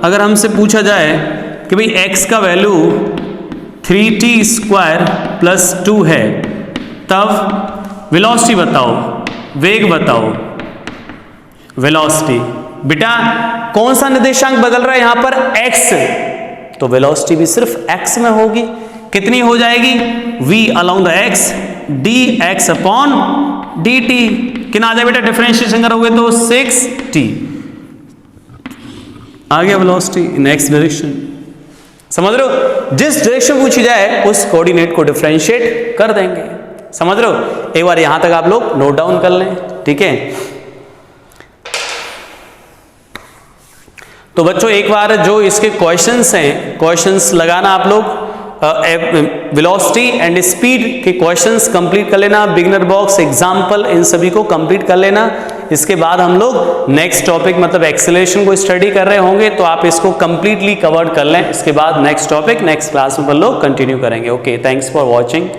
अगर हमसे पूछा जाए कि भाई x का वैल्यू 3t² + 2 है, तब वेलोसिटी बताओ, वेग बताओ। वेलोसिटी बेटा कौन सा निर्देशांक बदल रहा है यहां पर? x, तो वेलोसिटी भी सिर्फ x में होगी। कितनी हो जाएगी? v along the x dx upon dt। कितना आ जाए बेटा? डिफरेंशिएशन करोगे तो 6t आ गया वेलोसिटी इन x डायरेक्शन। समझ रहे हो? जिस डायरेक्शन पूछी जाए उस कोऑर्डिनेट को डिफरेंशिएट कर देंगे। समझ रहे हो? एक बार यहां तक आप लोग नोट डाउन कर लें। ठीक है, तो बच्चों एक बार जो इसके क्वेश्चंस हैं, क्वेश्चंस लगाना आप लोग। वेलोसिटी एंड स्पीड के क्वेश्चंस कंप्लीट कर लेना, बिगिनर बॉक्स, एग्जाम्पल, इन सभी को कंप्लीट कर लेना। इसके बाद हम लोग नेक्स्ट टॉपिक मतलब एक्सेलरेशन को स्टडी कर रहे होंगे, तो आप इसको कंप्लीटली कवर कर लें। इसके बाद नेक्स्ट टॉपिक नेक्स्ट क्लास में हम लोग कंटिन्यू करेंगे। Okay, thanks for watching.